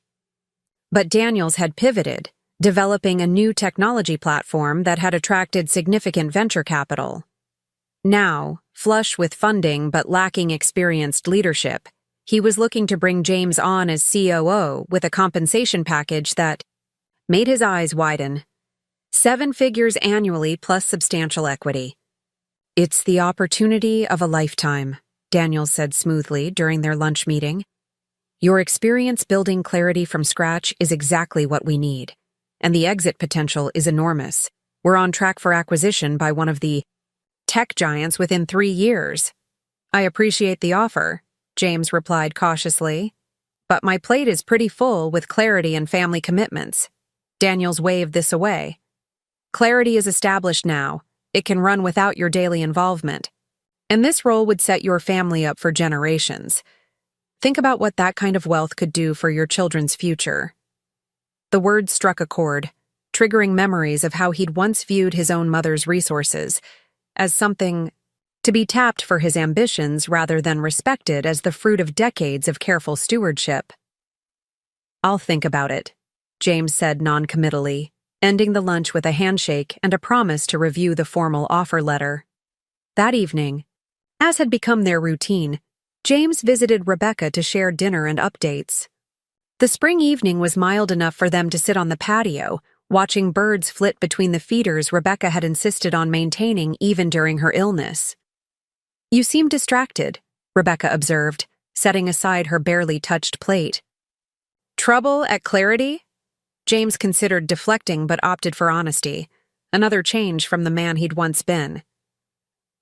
But Daniels had pivoted, developing a new technology platform that had attracted significant venture capital. Now, flush with funding but lacking experienced leadership, he was looking to bring James on as COO with a compensation package that made his eyes widen. 7 figures annually plus substantial equity. "It's the opportunity of a lifetime," Daniels said smoothly during their lunch meeting. "Your experience building Clarity from scratch is exactly what we need, and the exit potential is enormous. We're on track for acquisition by one of the tech giants within 3 years." "I appreciate the offer," James replied cautiously, "but my plate is pretty full with Clarity and family commitments." Daniels waved this away. "Clarity is established now. It can run without your daily involvement. And this role would set your family up for generations. Think about what that kind of wealth could do for your children's future." The words struck a chord, triggering memories of how he'd once viewed his own mother's resources as something to be tapped for his ambitions rather than respected as the fruit of decades of careful stewardship. "I'll think about it," James said noncommittally, ending the lunch with a handshake and a promise to review the formal offer letter. That evening, as had become their routine, James visited Rebecca to share dinner and updates. The spring evening was mild enough for them to sit on the patio, watching birds flit between the feeders Rebecca had insisted on maintaining even during her illness. "You seem distracted," Rebecca observed, setting aside her barely touched plate. "Trouble at Clarity?" James considered deflecting but opted for honesty, another change from the man he'd once been.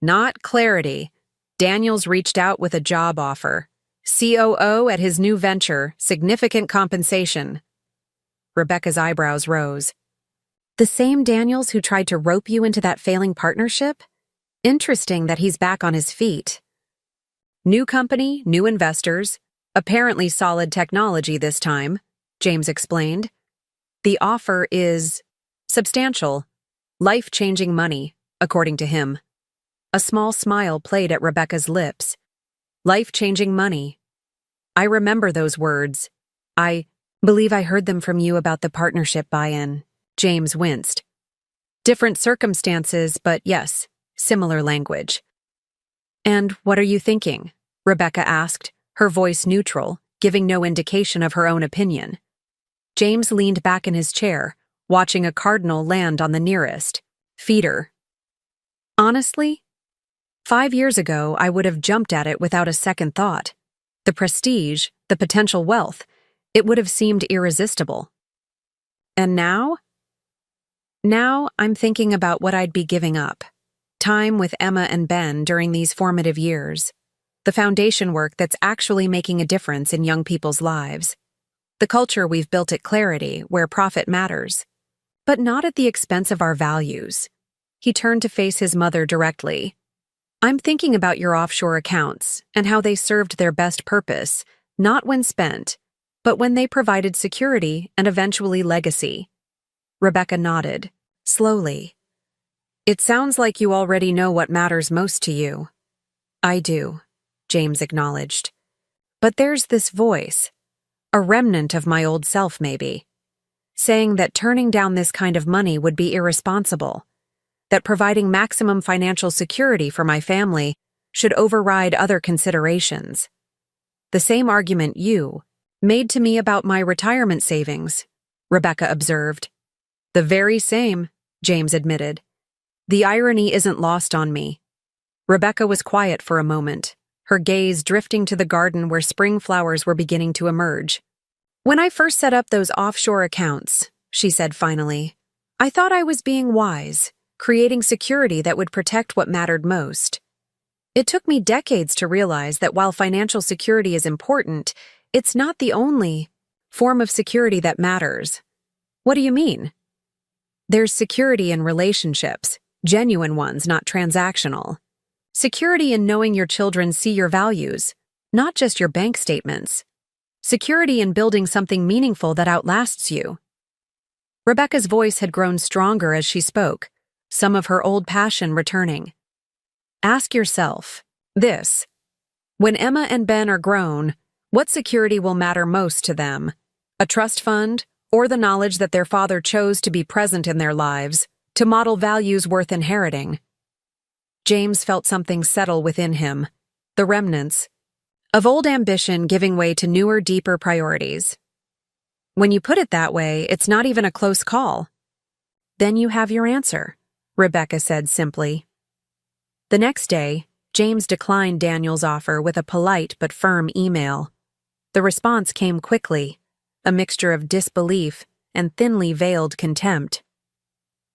"Not Clarity. Daniels reached out with a job offer. COO at his new venture, significant compensation." Rebecca's eyebrows rose. "The same Daniels who tried to rope you into that failing partnership? Interesting that he's back on his feet." "New company, new investors, apparently solid technology this time," James explained. "The offer is substantial, life-changing money, according to him." A small smile played at Rebecca's lips. "Life-changing money. I remember those words. I believe I heard them from you about the partnership buy-in." James winced. "Different circumstances, but yes, similar language." "And what are you thinking?" Rebecca asked, her voice neutral, giving no indication of her own opinion. James leaned back in his chair, watching a cardinal land on the nearest feeder. "Honestly, 5 years ago I would have jumped at it without a second thought. The prestige, the potential wealth, it would have seemed irresistible. And now? Now I'm thinking about what I'd be giving up. Time with Emma and Ben during these formative years. The foundation work that's actually making a difference in young people's lives. The culture we've built at Clarity, where profit matters. But not at the expense of our values." He turned to face his mother directly. "I'm thinking about your offshore accounts and how they served their best purpose, not when spent, but when they provided security and eventually legacy." Rebecca nodded, slowly. "It sounds like you already know what matters most to you." "I do," James acknowledged. "But there's this voice. A remnant of my old self, maybe. saying that turning down this kind of money would be irresponsible, that providing maximum financial security for my family should override other considerations. The same argument you made to me about my retirement savings, Rebecca observed. The very same, James admitted. The irony isn't lost on me. Rebecca was quiet for a moment, her gaze drifting to the garden where spring flowers were beginning to emerge. When I first set up those offshore accounts, she said finally, I thought I was being wise, creating security that would protect what mattered most. It took me decades to realize that while financial security is important, it's not the only form of security that matters. What do you mean? There's security in relationships, genuine ones, not transactional. Security in knowing your children see your values, not just your bank statements. Security in building something meaningful that outlasts you. Rebecca's voice had grown stronger as she spoke, some of her old passion returning. Ask yourself this. When Emma and Ben are grown, what security will matter most to them? A trust fund, or the knowledge that their father chose to be present in their lives, to model values worth inheriting? James felt something settle within him, the remnants of old ambition giving way to newer, deeper priorities. When you put it that way, it's not even a close call. Then you have your answer, Rebecca said simply. The next day, James declined Daniel's offer with a polite but firm email. The response came quickly, a mixture of disbelief and thinly veiled contempt.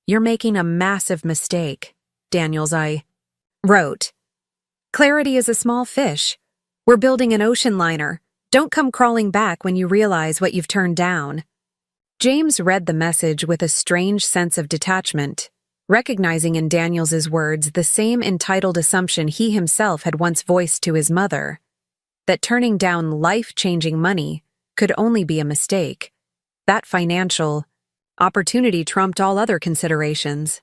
You're making a massive mistake, Daniels wrote. Clarity is a small fish. We're building an ocean liner. Don't come crawling back when you realize what you've turned down. James read the message with a strange sense of detachment, recognizing in Daniels's words the same entitled assumption he himself had once voiced to his mother, that turning down life-changing money could only be a mistake. That financial opportunity trumped all other considerations.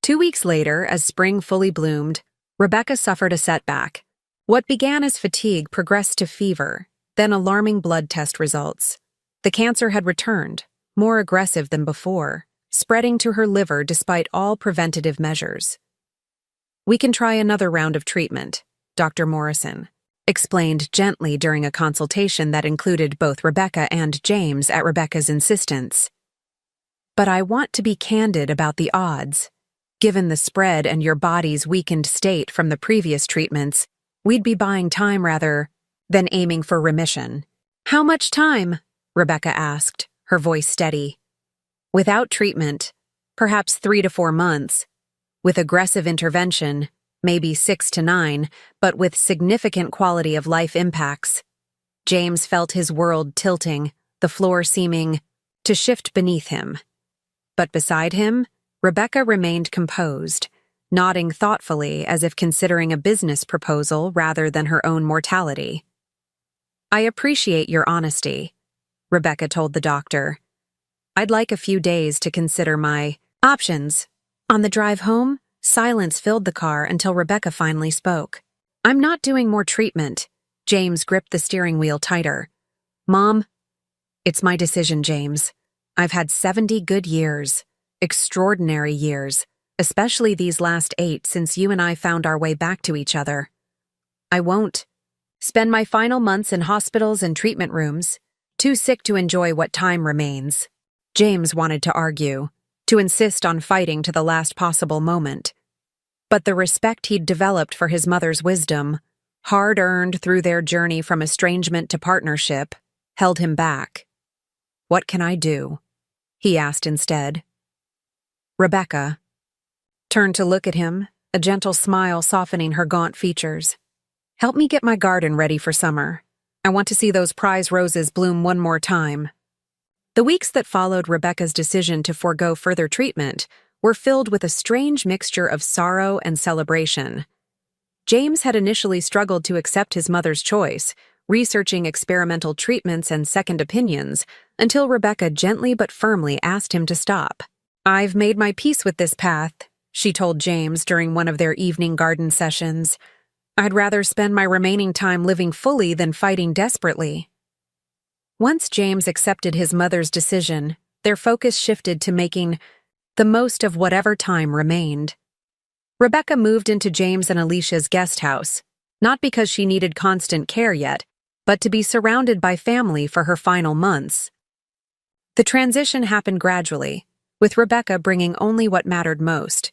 2 weeks later, as spring fully bloomed, Rebecca suffered a setback. What began as fatigue progressed to fever, then alarming blood test results. The cancer had returned, more aggressive than before, spreading to her liver despite all preventative measures. We can try another round of treatment, Dr. Morrison explained gently during a consultation that included both Rebecca and James at Rebecca's insistence. But I want to be candid about the odds. Given the spread and your body's weakened state from the previous treatments, we'd be buying time rather than aiming for remission. How much time? Rebecca asked, her voice steady. Without treatment, perhaps 3 to 4 months. With aggressive intervention, maybe 6 to 9, but with significant quality of life impacts. James felt his world tilting, the floor seeming to shift beneath him. But beside him, Rebecca remained composed, nodding thoughtfully as if considering a business proposal rather than her own mortality. I appreciate your honesty, Rebecca told the doctor. I'd like a few days to consider my options. On the drive home, silence filled the car until Rebecca finally spoke. I'm not doing more treatment. James gripped the steering wheel tighter. Mom, it's my decision, James. I've had 70 good years. Extraordinary years, especially these last 8 since you and I found our way back to each other. I won't spend my final months in hospitals and treatment rooms, too sick to enjoy what time remains. James wanted to argue, to insist on fighting to the last possible moment. But the respect he'd developed for his mother's wisdom, hard-earned through their journey from estrangement to partnership, held him back. What can I do? He asked instead. Rebecca turned to look at him, a gentle smile softening her gaunt features. Help me get my garden ready for summer. I want to see those prize roses bloom one more time. The weeks that followed Rebecca's decision to forego further treatment were filled with a strange mixture of sorrow and celebration. James had initially struggled to accept his mother's choice, researching experimental treatments and second opinions, until Rebecca gently but firmly asked him to stop. I've made my peace with this path, she told James during one of their evening garden sessions. I'd rather spend my remaining time living fully than fighting desperately. Once James accepted his mother's decision, their focus shifted to making the most of whatever time remained. Rebecca moved into James and Alicia's guest house, not because she needed constant care yet, but to be surrounded by family for her final months. The transition happened gradually, with Rebecca bringing only what mattered most: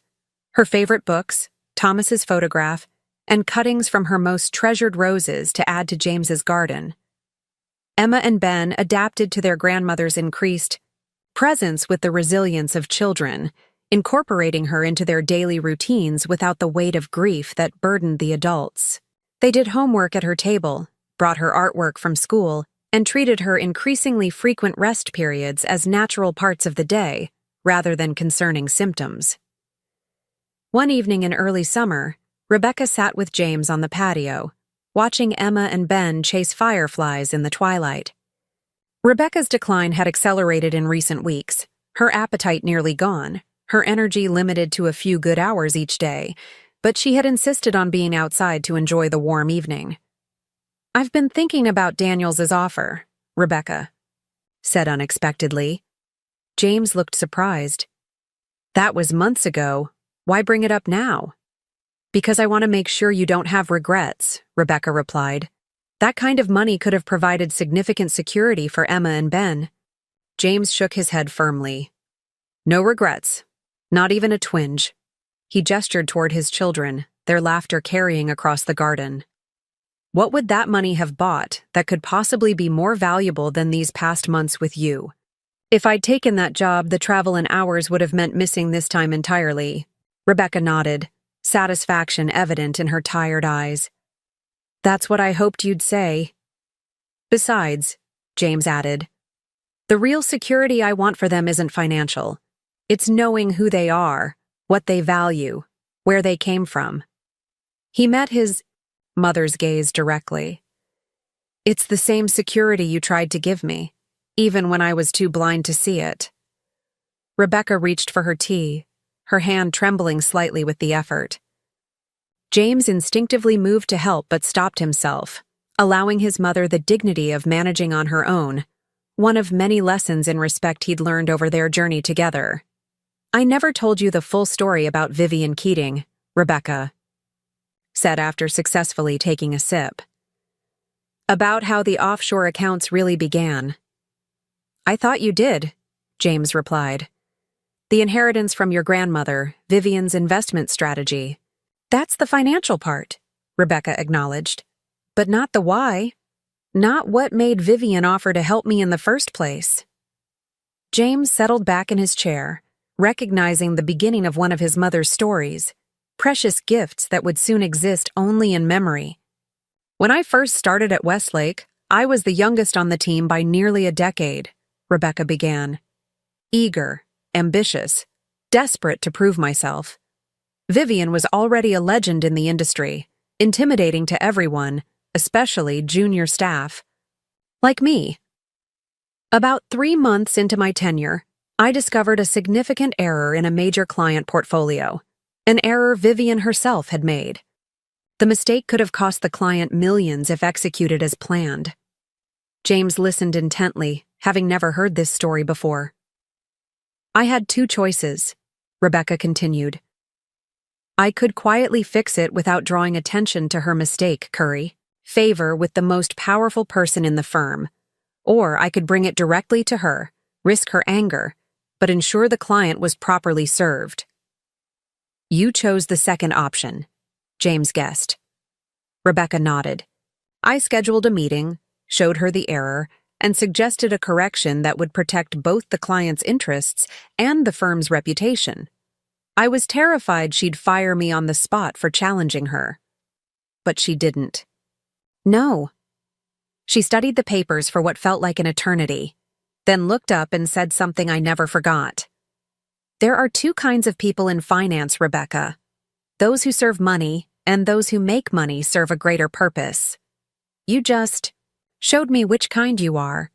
her favorite books, Thomas's photograph, and cuttings from her most treasured roses to add to James's garden. Emma and Ben adapted to their grandmother's increased presence with the resilience of children, incorporating her into their daily routines without the weight of grief that burdened the adults. They did homework at her table, brought her artwork from school, and treated her increasingly frequent rest periods as natural parts of the day, rather than concerning symptoms. One evening in early summer, Rebecca sat with James on the patio, watching Emma and Ben chase fireflies in the twilight. Rebecca's decline had accelerated in recent weeks, her appetite nearly gone, her energy limited to a few good hours each day, but she had insisted on being outside to enjoy the warm evening. "I've been thinking about Daniels's offer," Rebecca said unexpectedly. James looked surprised. "That was months ago. Why bring it up now?" "Because I want to make sure you don't have regrets," Rebecca replied. "That kind of money could have provided significant security for Emma and Ben." James shook his head firmly. "No regrets. Not even a twinge." He gestured toward his children, their laughter carrying across the garden. "What would that money have bought that could possibly be more valuable than these past months with you? If I'd taken that job, the travel and hours would have meant missing this time entirely." Rebecca nodded, satisfaction evident in her tired eyes. "That's what I hoped you'd say." "Besides," James added, "the real security I want for them isn't financial. It's knowing who they are, what they value, where they came from." He met his mother's gaze directly. "It's the same security you tried to give me, even when I was too blind to see it." Rebecca reached for her tea, her hand trembling slightly with the effort. James instinctively moved to help but stopped himself, allowing his mother the dignity of managing on her own, one of many lessons in respect he'd learned over their journey together. "I never told you the full story about Vivian Keating," Rebecca said after successfully taking a sip. "About how the offshore accounts really began." "I thought you did," James replied. "The inheritance from your grandmother, Vivian's investment strategy. That's the financial part," Rebecca acknowledged. "But not the why. Not what made Vivian offer to help me in the first place." James settled back in his chair, recognizing the beginning of one of his mother's stories, precious gifts that would soon exist only in memory. "When I first started at Westlake, I was the youngest on the team by nearly a decade," Rebecca began. "Eager, ambitious, desperate to prove myself. Vivian was already a legend in the industry, intimidating to everyone, especially junior staff. Like me. About 3 months into my tenure, I discovered a significant error in a major client portfolio, an error Vivian herself had made. The mistake could have cost the client millions if executed as planned." James listened intently, having never heard this story before. "I had 2 choices," Rebecca continued. "I could quietly fix it without drawing attention to her mistake, curry favor with the most powerful person in the firm, or I could bring it directly to her, risk her anger, but ensure the client was properly served." "You chose the second option," James guessed. Rebecca nodded. "I scheduled a meeting, showed her the error, and suggested a correction that would protect both the client's interests and the firm's reputation. I was terrified she'd fire me on the spot for challenging her. But she didn't. No. She studied the papers for what felt like an eternity, then looked up and said something I never forgot. There are 2 kinds of people in finance, Rebecca. Those who serve money and those who make money serve a greater purpose. You just showed me which kind you are."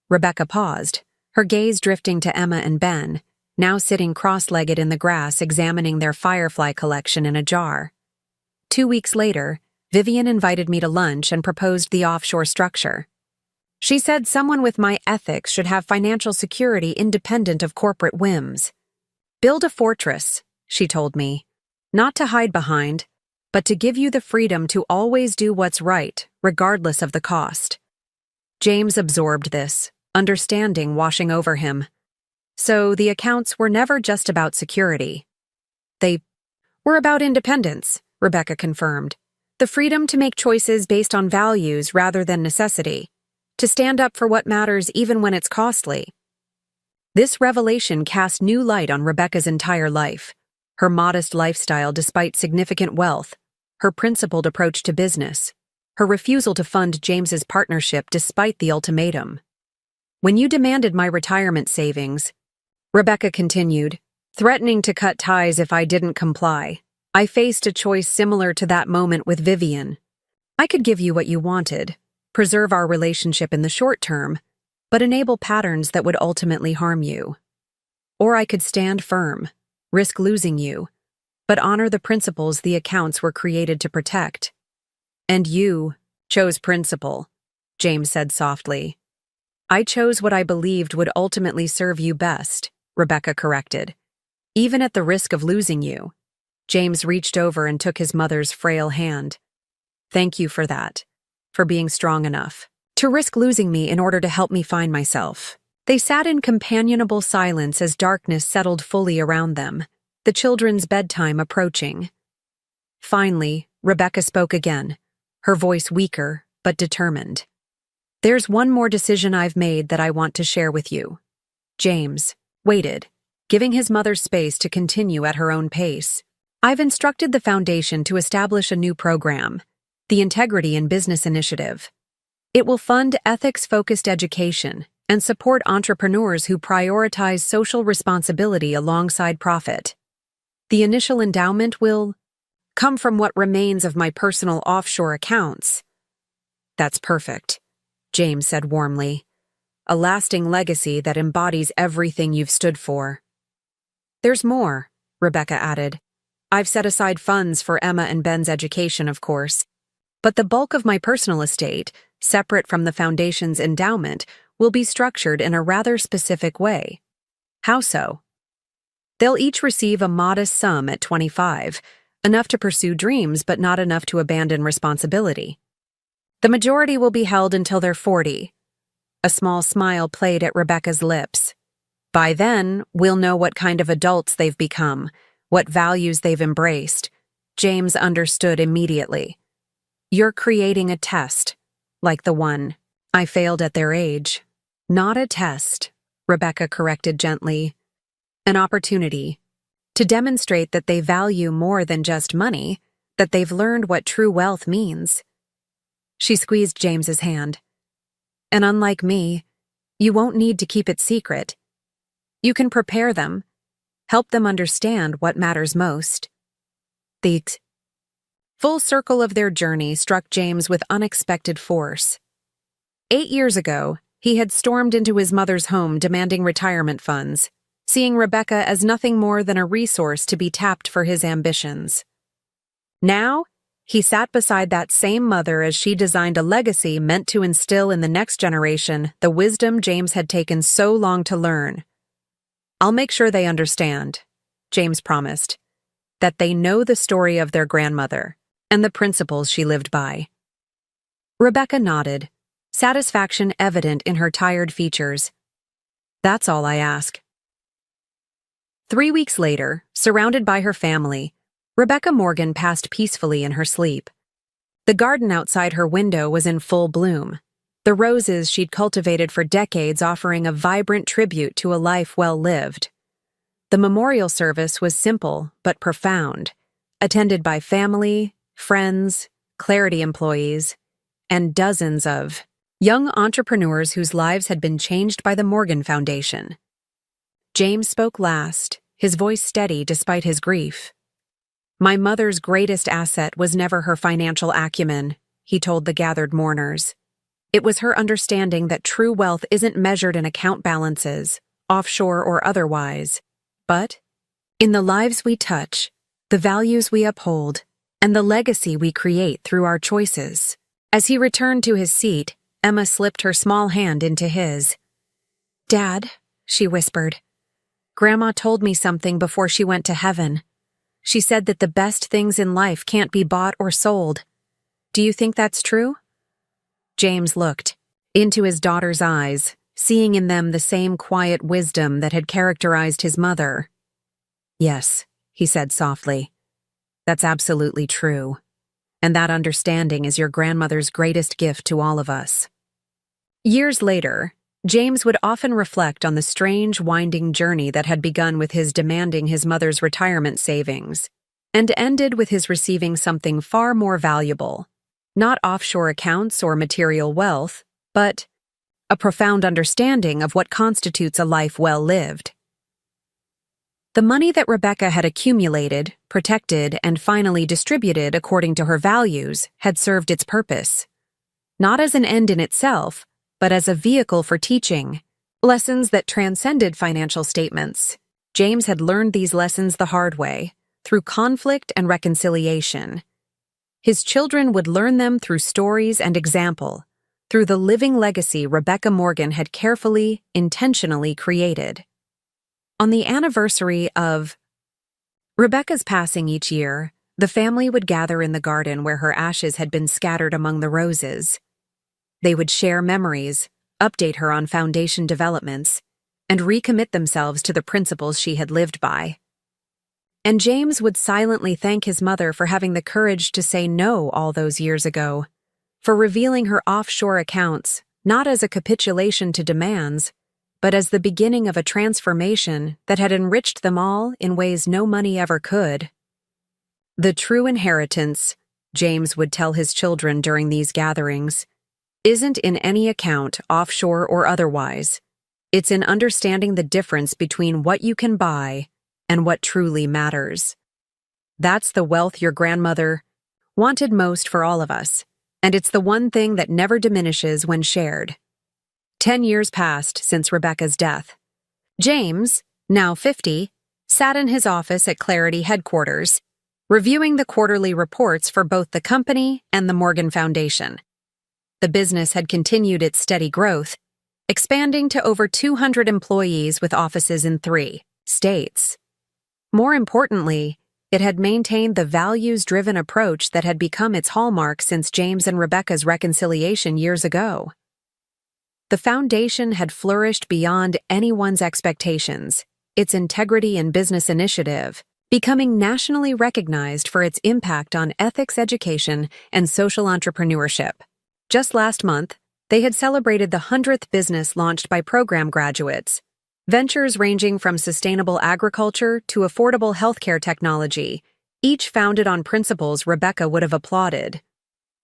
Rebecca paused, her gaze drifting to Emma and Ben, now sitting cross-legged in the grass examining their firefly collection in a jar. 2 weeks later, Vivian invited me to lunch and proposed the offshore structure. She said someone with my ethics should have financial security independent of corporate whims. Build a fortress, she told me, not to hide behind, but to give you the freedom to always do what's right, regardless of the cost. James absorbed this, understanding washing over him. So the accounts were never just about security. They were about independence, Rebecca confirmed. The freedom to make choices based on values rather than necessity. To stand up for what matters even when it's costly. This revelation cast new light on Rebecca's entire life. Her modest lifestyle despite significant wealth, her principled approach to business, her refusal to fund James's partnership despite the ultimatum. When you demanded my retirement savings, Rebecca continued, threatening to cut ties if I didn't comply, I faced a choice similar to that moment with Vivian. I could give you what you wanted, preserve our relationship in the short term, but enable patterns that would ultimately harm you. Or I could stand firm, risk losing you, but honor the principles the accounts were created to protect. And you chose principle, James said softly. I chose what I believed would ultimately serve you best, Rebecca corrected. Even at the risk of losing you. James reached over and took his mother's frail hand. Thank you for that, for being strong enough to risk losing me in order to help me find myself. They sat in companionable silence as darkness settled fully around them, the children's bedtime approaching. Finally, Rebecca spoke again, her voice weaker but determined. There's one more decision I've made that I want to share with you. James waited, giving his mother space to continue at her own pace. I've instructed the foundation to establish a new program, the Integrity in Business Initiative. It will fund ethics-focused education and support entrepreneurs who prioritize social responsibility alongside profit. The initial endowment will come from what remains of my personal offshore accounts. That's perfect, James said warmly. A lasting legacy that embodies everything you've stood for. There's more, Rebecca added. I've set aside funds for Emma and Ben's education, of course. But the bulk of my personal estate, separate from the foundation's endowment, will be structured in a rather specific way. How so? They'll each receive a modest sum at 25, enough to pursue dreams but not enough to abandon responsibility. The majority will be held until they're 40. A small smile played at Rebecca's lips. By then, we'll know what kind of adults they've become, what values they've embraced. James understood immediately. You're creating a test, like the one I failed at their age. Not a test, Rebecca corrected gently. An opportunity to demonstrate that they value more than just money, that they've learned what true wealth means. She squeezed James's hand. And unlike me, you won't need to keep it secret. You can prepare them, help them understand what matters most. The full circle of their journey struck James with unexpected force. 8 years ago, he had stormed into his mother's home demanding retirement funds, seeing Rebecca as nothing more than a resource to be tapped for his ambitions. Now, he sat beside that same mother as she designed a legacy meant to instill in the next generation the wisdom James had taken so long to learn. I'll make sure they understand, James promised, that they know the story of their grandmother and the principles she lived by. Rebecca nodded, satisfaction evident in her tired features. That's all I ask. 3 weeks later, surrounded by her family, Rebecca Morgan passed peacefully in her sleep. The garden outside her window was in full bloom, the roses she'd cultivated for decades offering a vibrant tribute to a life well lived. The memorial service was simple but profound, attended by family, friends, Clarity employees, and dozens of young entrepreneurs whose lives had been changed by the Morgan Foundation. James spoke last, his voice steady despite his grief. My mother's greatest asset was never her financial acumen, he told the gathered mourners. It was her understanding that true wealth isn't measured in account balances, offshore or otherwise, but in the lives we touch, the values we uphold, and the legacy we create through our choices. As he returned to his seat, Emma slipped her small hand into his. "Dad," she whispered, "Grandma told me something before she went to heaven. She said that the best things in life can't be bought or sold. Do you think that's true?" James looked into his daughter's eyes, seeing in them the same quiet wisdom that had characterized his mother. "Yes," he said softly. "That's absolutely true. And that understanding is your grandmother's greatest gift to all of us." Years later, James would often reflect on the strange, winding journey that had begun with his demanding his mother's retirement savings, and ended with his receiving something far more valuable. Not offshore accounts or material wealth, but a profound understanding of what constitutes a life well lived. The money that Rebecca had accumulated, protected, and finally distributed according to her values had served its purpose. Not as an end in itself, but as a vehicle for teaching lessons that transcended financial statements. James had learned these lessons the hard way, through conflict and reconciliation. His children would learn them through stories and example, through the living legacy Rebecca Morgan had carefully, intentionally created. On the anniversary of Rebecca's passing each year, the family would gather in the garden where her ashes had been scattered among the roses. They would share memories, update her on foundation developments, and recommit themselves to the principles she had lived by. And James would silently thank his mother for having the courage to say no all those years ago, for revealing her offshore accounts not as a capitulation to demands, but as the beginning of a transformation that had enriched them all in ways no money ever could. The true inheritance, James would tell his children during these gatherings, isn't in any account, offshore or otherwise. It's in understanding the difference between what you can buy and what truly matters. That's the wealth your grandmother wanted most for all of us, and it's the one thing that never diminishes when shared. 10 years passed since Rebecca's death. James, now 50, sat in his office at Clarity headquarters, reviewing the quarterly reports for both the company and the Morgan Foundation. The business had continued its steady growth, expanding to over 200 employees with offices in 3 states. More importantly, it had maintained the values-driven approach that had become its hallmark since James and Rebecca's reconciliation years ago. The foundation had flourished beyond anyone's expectations, its integrity and business initiative becoming nationally recognized for its impact on ethics education and social entrepreneurship. Just last month, they had celebrated the 100th business launched by program graduates, ventures ranging from sustainable agriculture to affordable healthcare technology, each founded on principles Rebecca would have applauded.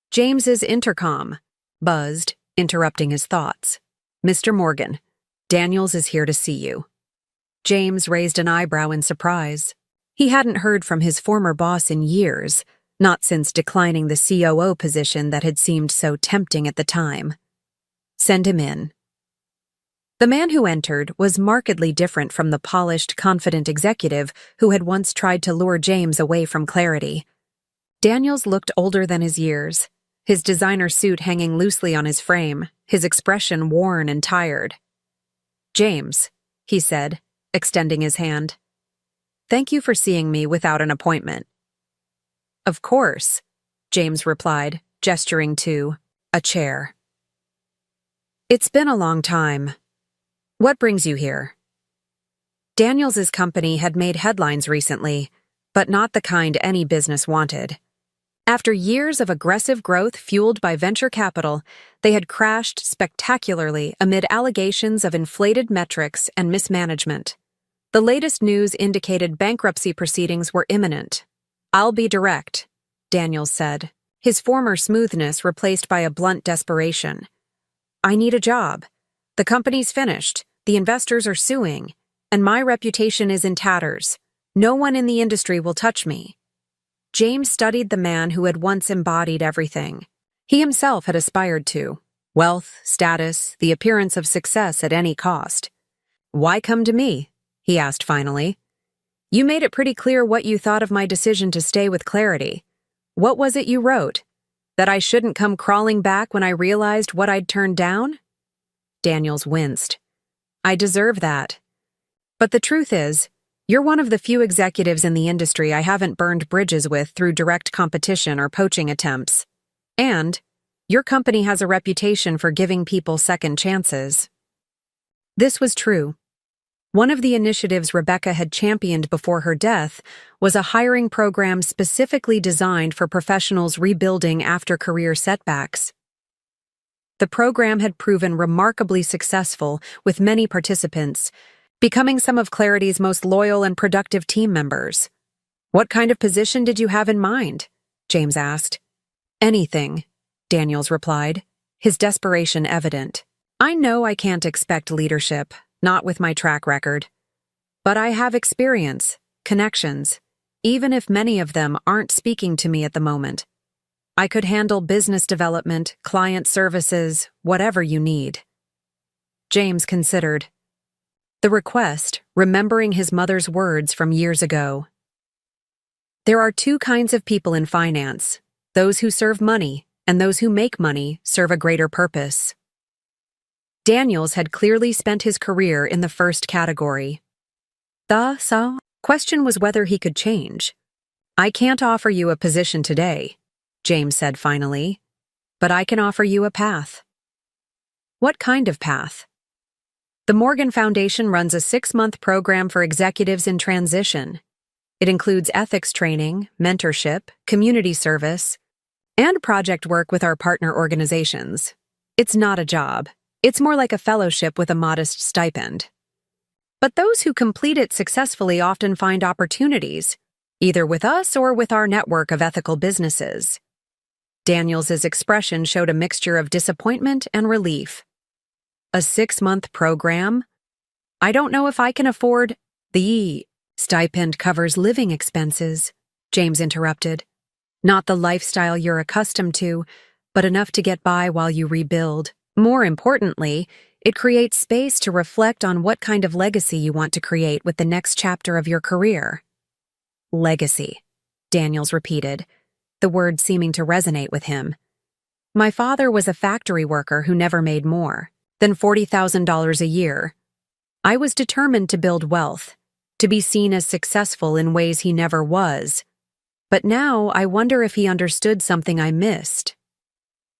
James's intercom buzzed, interrupting his thoughts. "Mr. Morgan, Daniels is here to see you." James raised an eyebrow in surprise. He hadn't heard from his former boss in years, not since declining the COO position that had seemed so tempting at the time. "Send him in." The man who entered was markedly different from the polished, confident executive who had once tried to lure James away from Clarity. Daniels looked older than his years, his designer suit hanging loosely on his frame, his expression worn and tired. "James," he said, extending his hand. "Thank you for seeing me without an appointment." "Of course," James replied, gesturing to a chair. "It's been a long time. What brings you here?" Daniels's company had made headlines recently, but not the kind any business wanted. After years of aggressive growth fueled by venture capital, they had crashed spectacularly amid allegations of inflated metrics and mismanagement. The latest news indicated bankruptcy proceedings were imminent. "I'll be direct," Daniels said, his former smoothness replaced by a blunt desperation. "I need a job. The company's finished, the investors are suing, and my reputation is in tatters. No one in the industry will touch me." James studied the man who had once embodied everything he himself had aspired to: wealth, status, the appearance of success at any cost. "Why come to me?" he asked finally. "You made it pretty clear what you thought of my decision to stay with Clarity. What was it you wrote?" That I shouldn't come crawling back when I realized what I'd turned down? Daniels winced. I deserve that. But the truth is, you're one of the few executives in the industry I haven't burned bridges with through direct competition or poaching attempts. And your company has a reputation for giving people second chances. This was true. One of the initiatives Rebecca had championed before her death was a hiring program specifically designed for professionals rebuilding after career setbacks. The program had proven remarkably successful, with many participants becoming some of Clarity's most loyal and productive team members. What kind of position did you have in mind? James asked. Anything, Daniels replied, his desperation evident. I know I can't expect leadership, not with my track record. But I have experience, connections, even if many of them aren't speaking to me at the moment. I could handle business development, client services, whatever you need. James considered the request, remembering his mother's words from years ago. There are two kinds of people in finance, those who serve money and those who make money serve a greater purpose. Daniels had clearly spent his career in the first category. The question was whether he could change. I can't offer you a position today, James said finally, but I can offer you a path. What kind of path? The Morgan Foundation runs a 6-month program for executives in transition. It includes ethics training, mentorship, community service, and project work with our partner organizations. It's not a job. It's more like a fellowship with a modest stipend. But those who complete it successfully often find opportunities, either with us or with our network of ethical businesses. Daniels's expression showed a mixture of disappointment and relief. A 6-month program? I don't know if I can afford. The stipend covers living expenses, James interrupted. Not the lifestyle you're accustomed to, but enough to get by while you rebuild. More importantly, it creates space to reflect on what kind of legacy you want to create with the next chapter of your career. Legacy, Daniels repeated, the word seeming to resonate with him. My father was a factory worker who never made more than $40,000 a year. I was determined to build wealth, to be seen as successful in ways he never was. But now I wonder if he understood something I missed.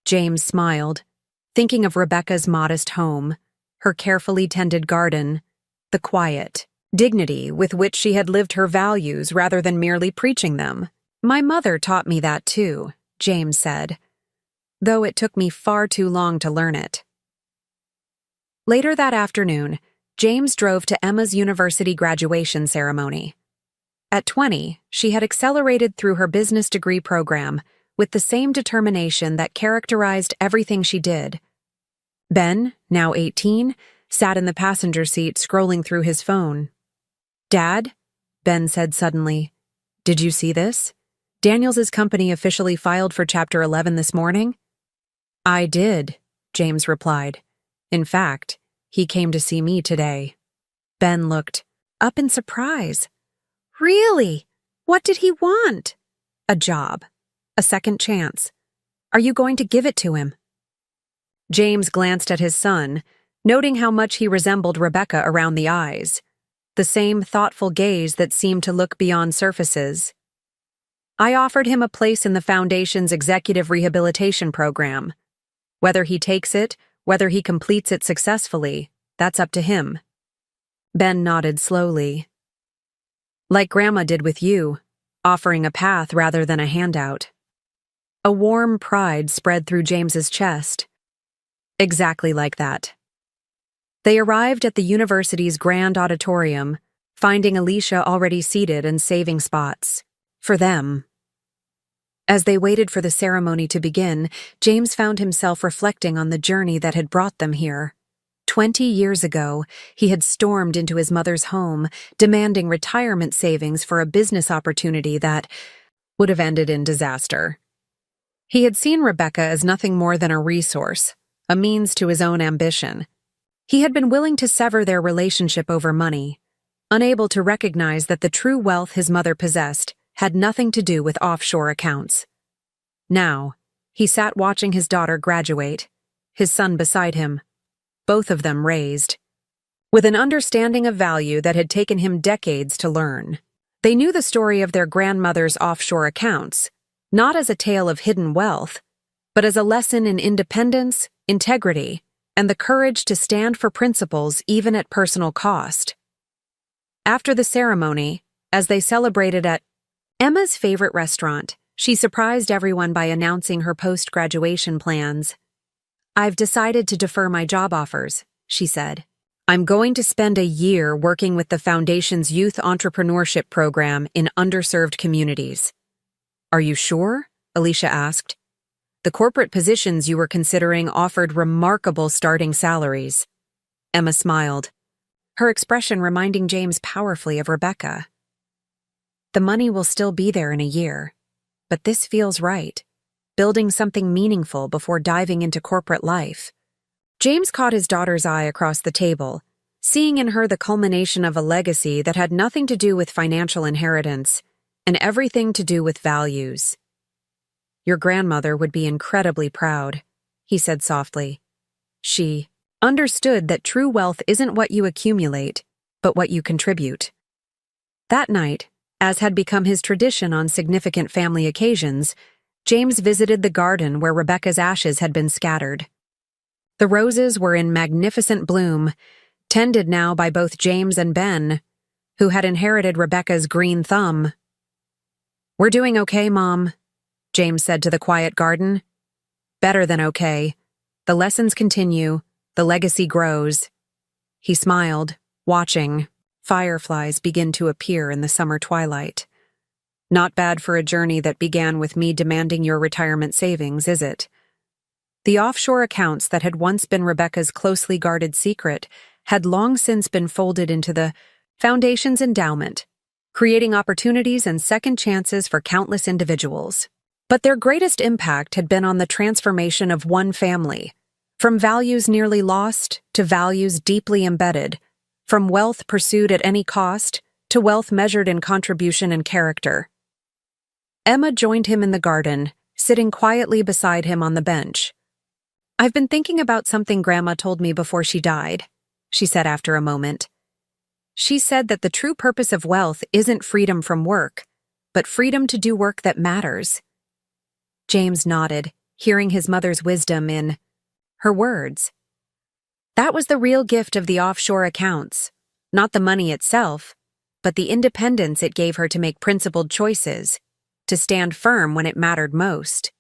James smiled, thinking of Rebecca's modest home, her carefully tended garden, the quiet dignity with which she had lived her values rather than merely preaching them. My mother taught me that too, James said, though it took me far too long to learn it. Later that afternoon, James drove to Emma's university graduation ceremony. At 20, she had accelerated through her business degree program with the same determination that characterized everything she did. Ben, now 18, sat in the passenger seat scrolling through his phone. Dad, Ben said suddenly, did you see this? Daniels's company officially filed for Chapter 11 this morning? I did, James replied. In fact, he came to see me today. Ben looked up in surprise. Really? What did he want? A job. A second chance. Are you going to give it to him? James glanced at his son, noting how much he resembled Rebecca around the eyes, the same thoughtful gaze that seemed to look beyond surfaces. I offered him a place in the Foundation's executive rehabilitation program. Whether he takes it, whether he completes it successfully, that's up to him. Ben nodded slowly. Like Grandma did with you, offering a path rather than a handout. A warm pride spread through James's chest. Exactly like that. They arrived at the university's grand auditorium, finding Alicia already seated and saving spots. For them. As they waited for the ceremony to begin, James found himself reflecting on the journey that had brought them here. 20 years ago, he had stormed into his mother's home, demanding retirement savings for a business opportunity that would have ended in disaster. He had seen Rebecca as nothing more than a resource, a means to his own ambition. He had been willing to sever their relationship over money, unable to recognize that the true wealth his mother possessed had nothing to do with offshore accounts. Now, He sat watching his daughter graduate, his son beside him, both of them raised, with an understanding of value that had taken him decades to learn. They knew the story of their grandmother's offshore accounts, not as a tale of hidden wealth, but as a lesson in independence, integrity, and the courage to stand for principles even at personal cost. After the ceremony, as they celebrated at Emma's favorite restaurant, she surprised everyone by announcing her post-graduation plans. "I've decided to defer my job offers," she said. "I'm going to spend a year working with the Foundation's youth entrepreneurship program in underserved communities." "Are you sure?" Alicia asked. "The corporate positions you were considering offered remarkable starting salaries." Emma smiled, her expression reminding James powerfully of Rebecca. "The money will still be there in a year, but this feels right, building something meaningful before diving into corporate life." James caught his daughter's eye across the table, seeing in her the culmination of a legacy that had nothing to do with financial inheritance and everything to do with values. "Your grandmother would be incredibly proud," he said softly. "She understood that true wealth isn't what you accumulate, but what you contribute." That night, as had become his tradition on significant family occasions, James visited the garden where Rebecca's ashes had been scattered. The roses were in magnificent bloom, tended now by both James and Ben, who had inherited Rebecca's green thumb. "We're doing okay, Mom," James said to the quiet garden. "Better than okay. The lessons continue, the legacy grows." He smiled, watching fireflies begin to appear in the summer twilight. "Not bad for a journey that began with me demanding your retirement savings, is it?" The offshore accounts that had once been Rebecca's closely guarded secret had long since been folded into the Foundation's endowment, creating opportunities and second chances for countless individuals. But their greatest impact had been on the transformation of one family, from values nearly lost to values deeply embedded, from wealth pursued at any cost to wealth measured in contribution and character. Emma joined him in the garden, sitting quietly beside him on the bench. "I've been thinking about something Grandma told me before she died," she said after a moment. "She said that the true purpose of wealth isn't freedom from work, but freedom to do work that matters." James nodded, hearing his mother's wisdom in her words. That was the real gift of the offshore accounts, not the money itself, but the independence it gave her to make principled choices, to stand firm when it mattered most.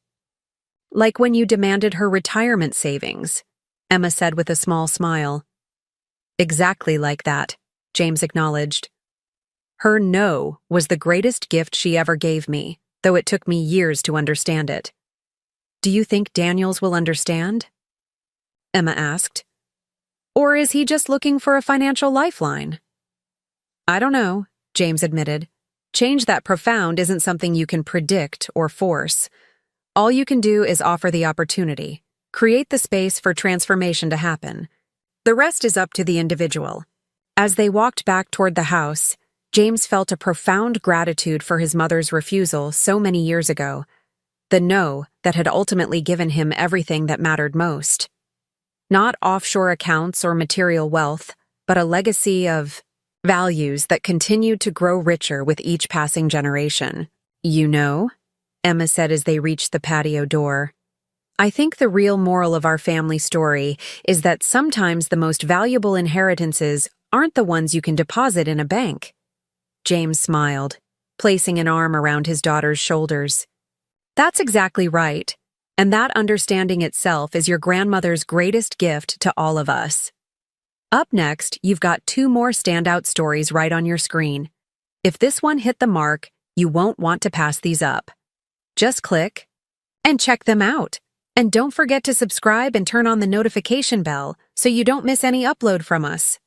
"Like when you demanded her retirement savings," Emma said with a small smile. "Exactly like that," James acknowledged. "Her no was the greatest gift she ever gave me, though it took me years to understand it." "Do you think Daniels will understand?" Emma asked. "Or is he just looking for a financial lifeline?" "I don't know," James admitted. "Change that profound isn't something you can predict or force. All you can do is offer the opportunity, create the space for transformation to happen. The rest is up to the individual." As they walked back toward the house, James felt a profound gratitude for his mother's refusal so many years ago, the no that had ultimately given him everything that mattered most. Not offshore accounts or material wealth, but a legacy of values that continued to grow richer with each passing generation. "You know," Emma said as they reached the patio door, "I think the real moral of our family story is that sometimes the most valuable inheritances aren't the ones you can deposit in a bank." James smiled, placing an arm around his daughter's shoulders. "That's exactly right, and that understanding itself is your grandmother's greatest gift to all of us." Up next, you've got 2 more standout stories right on your screen. If this one hit the mark, you won't want to pass these up. Just click and check them out. And don't forget to subscribe and turn on the notification bell so you don't miss any upload from us.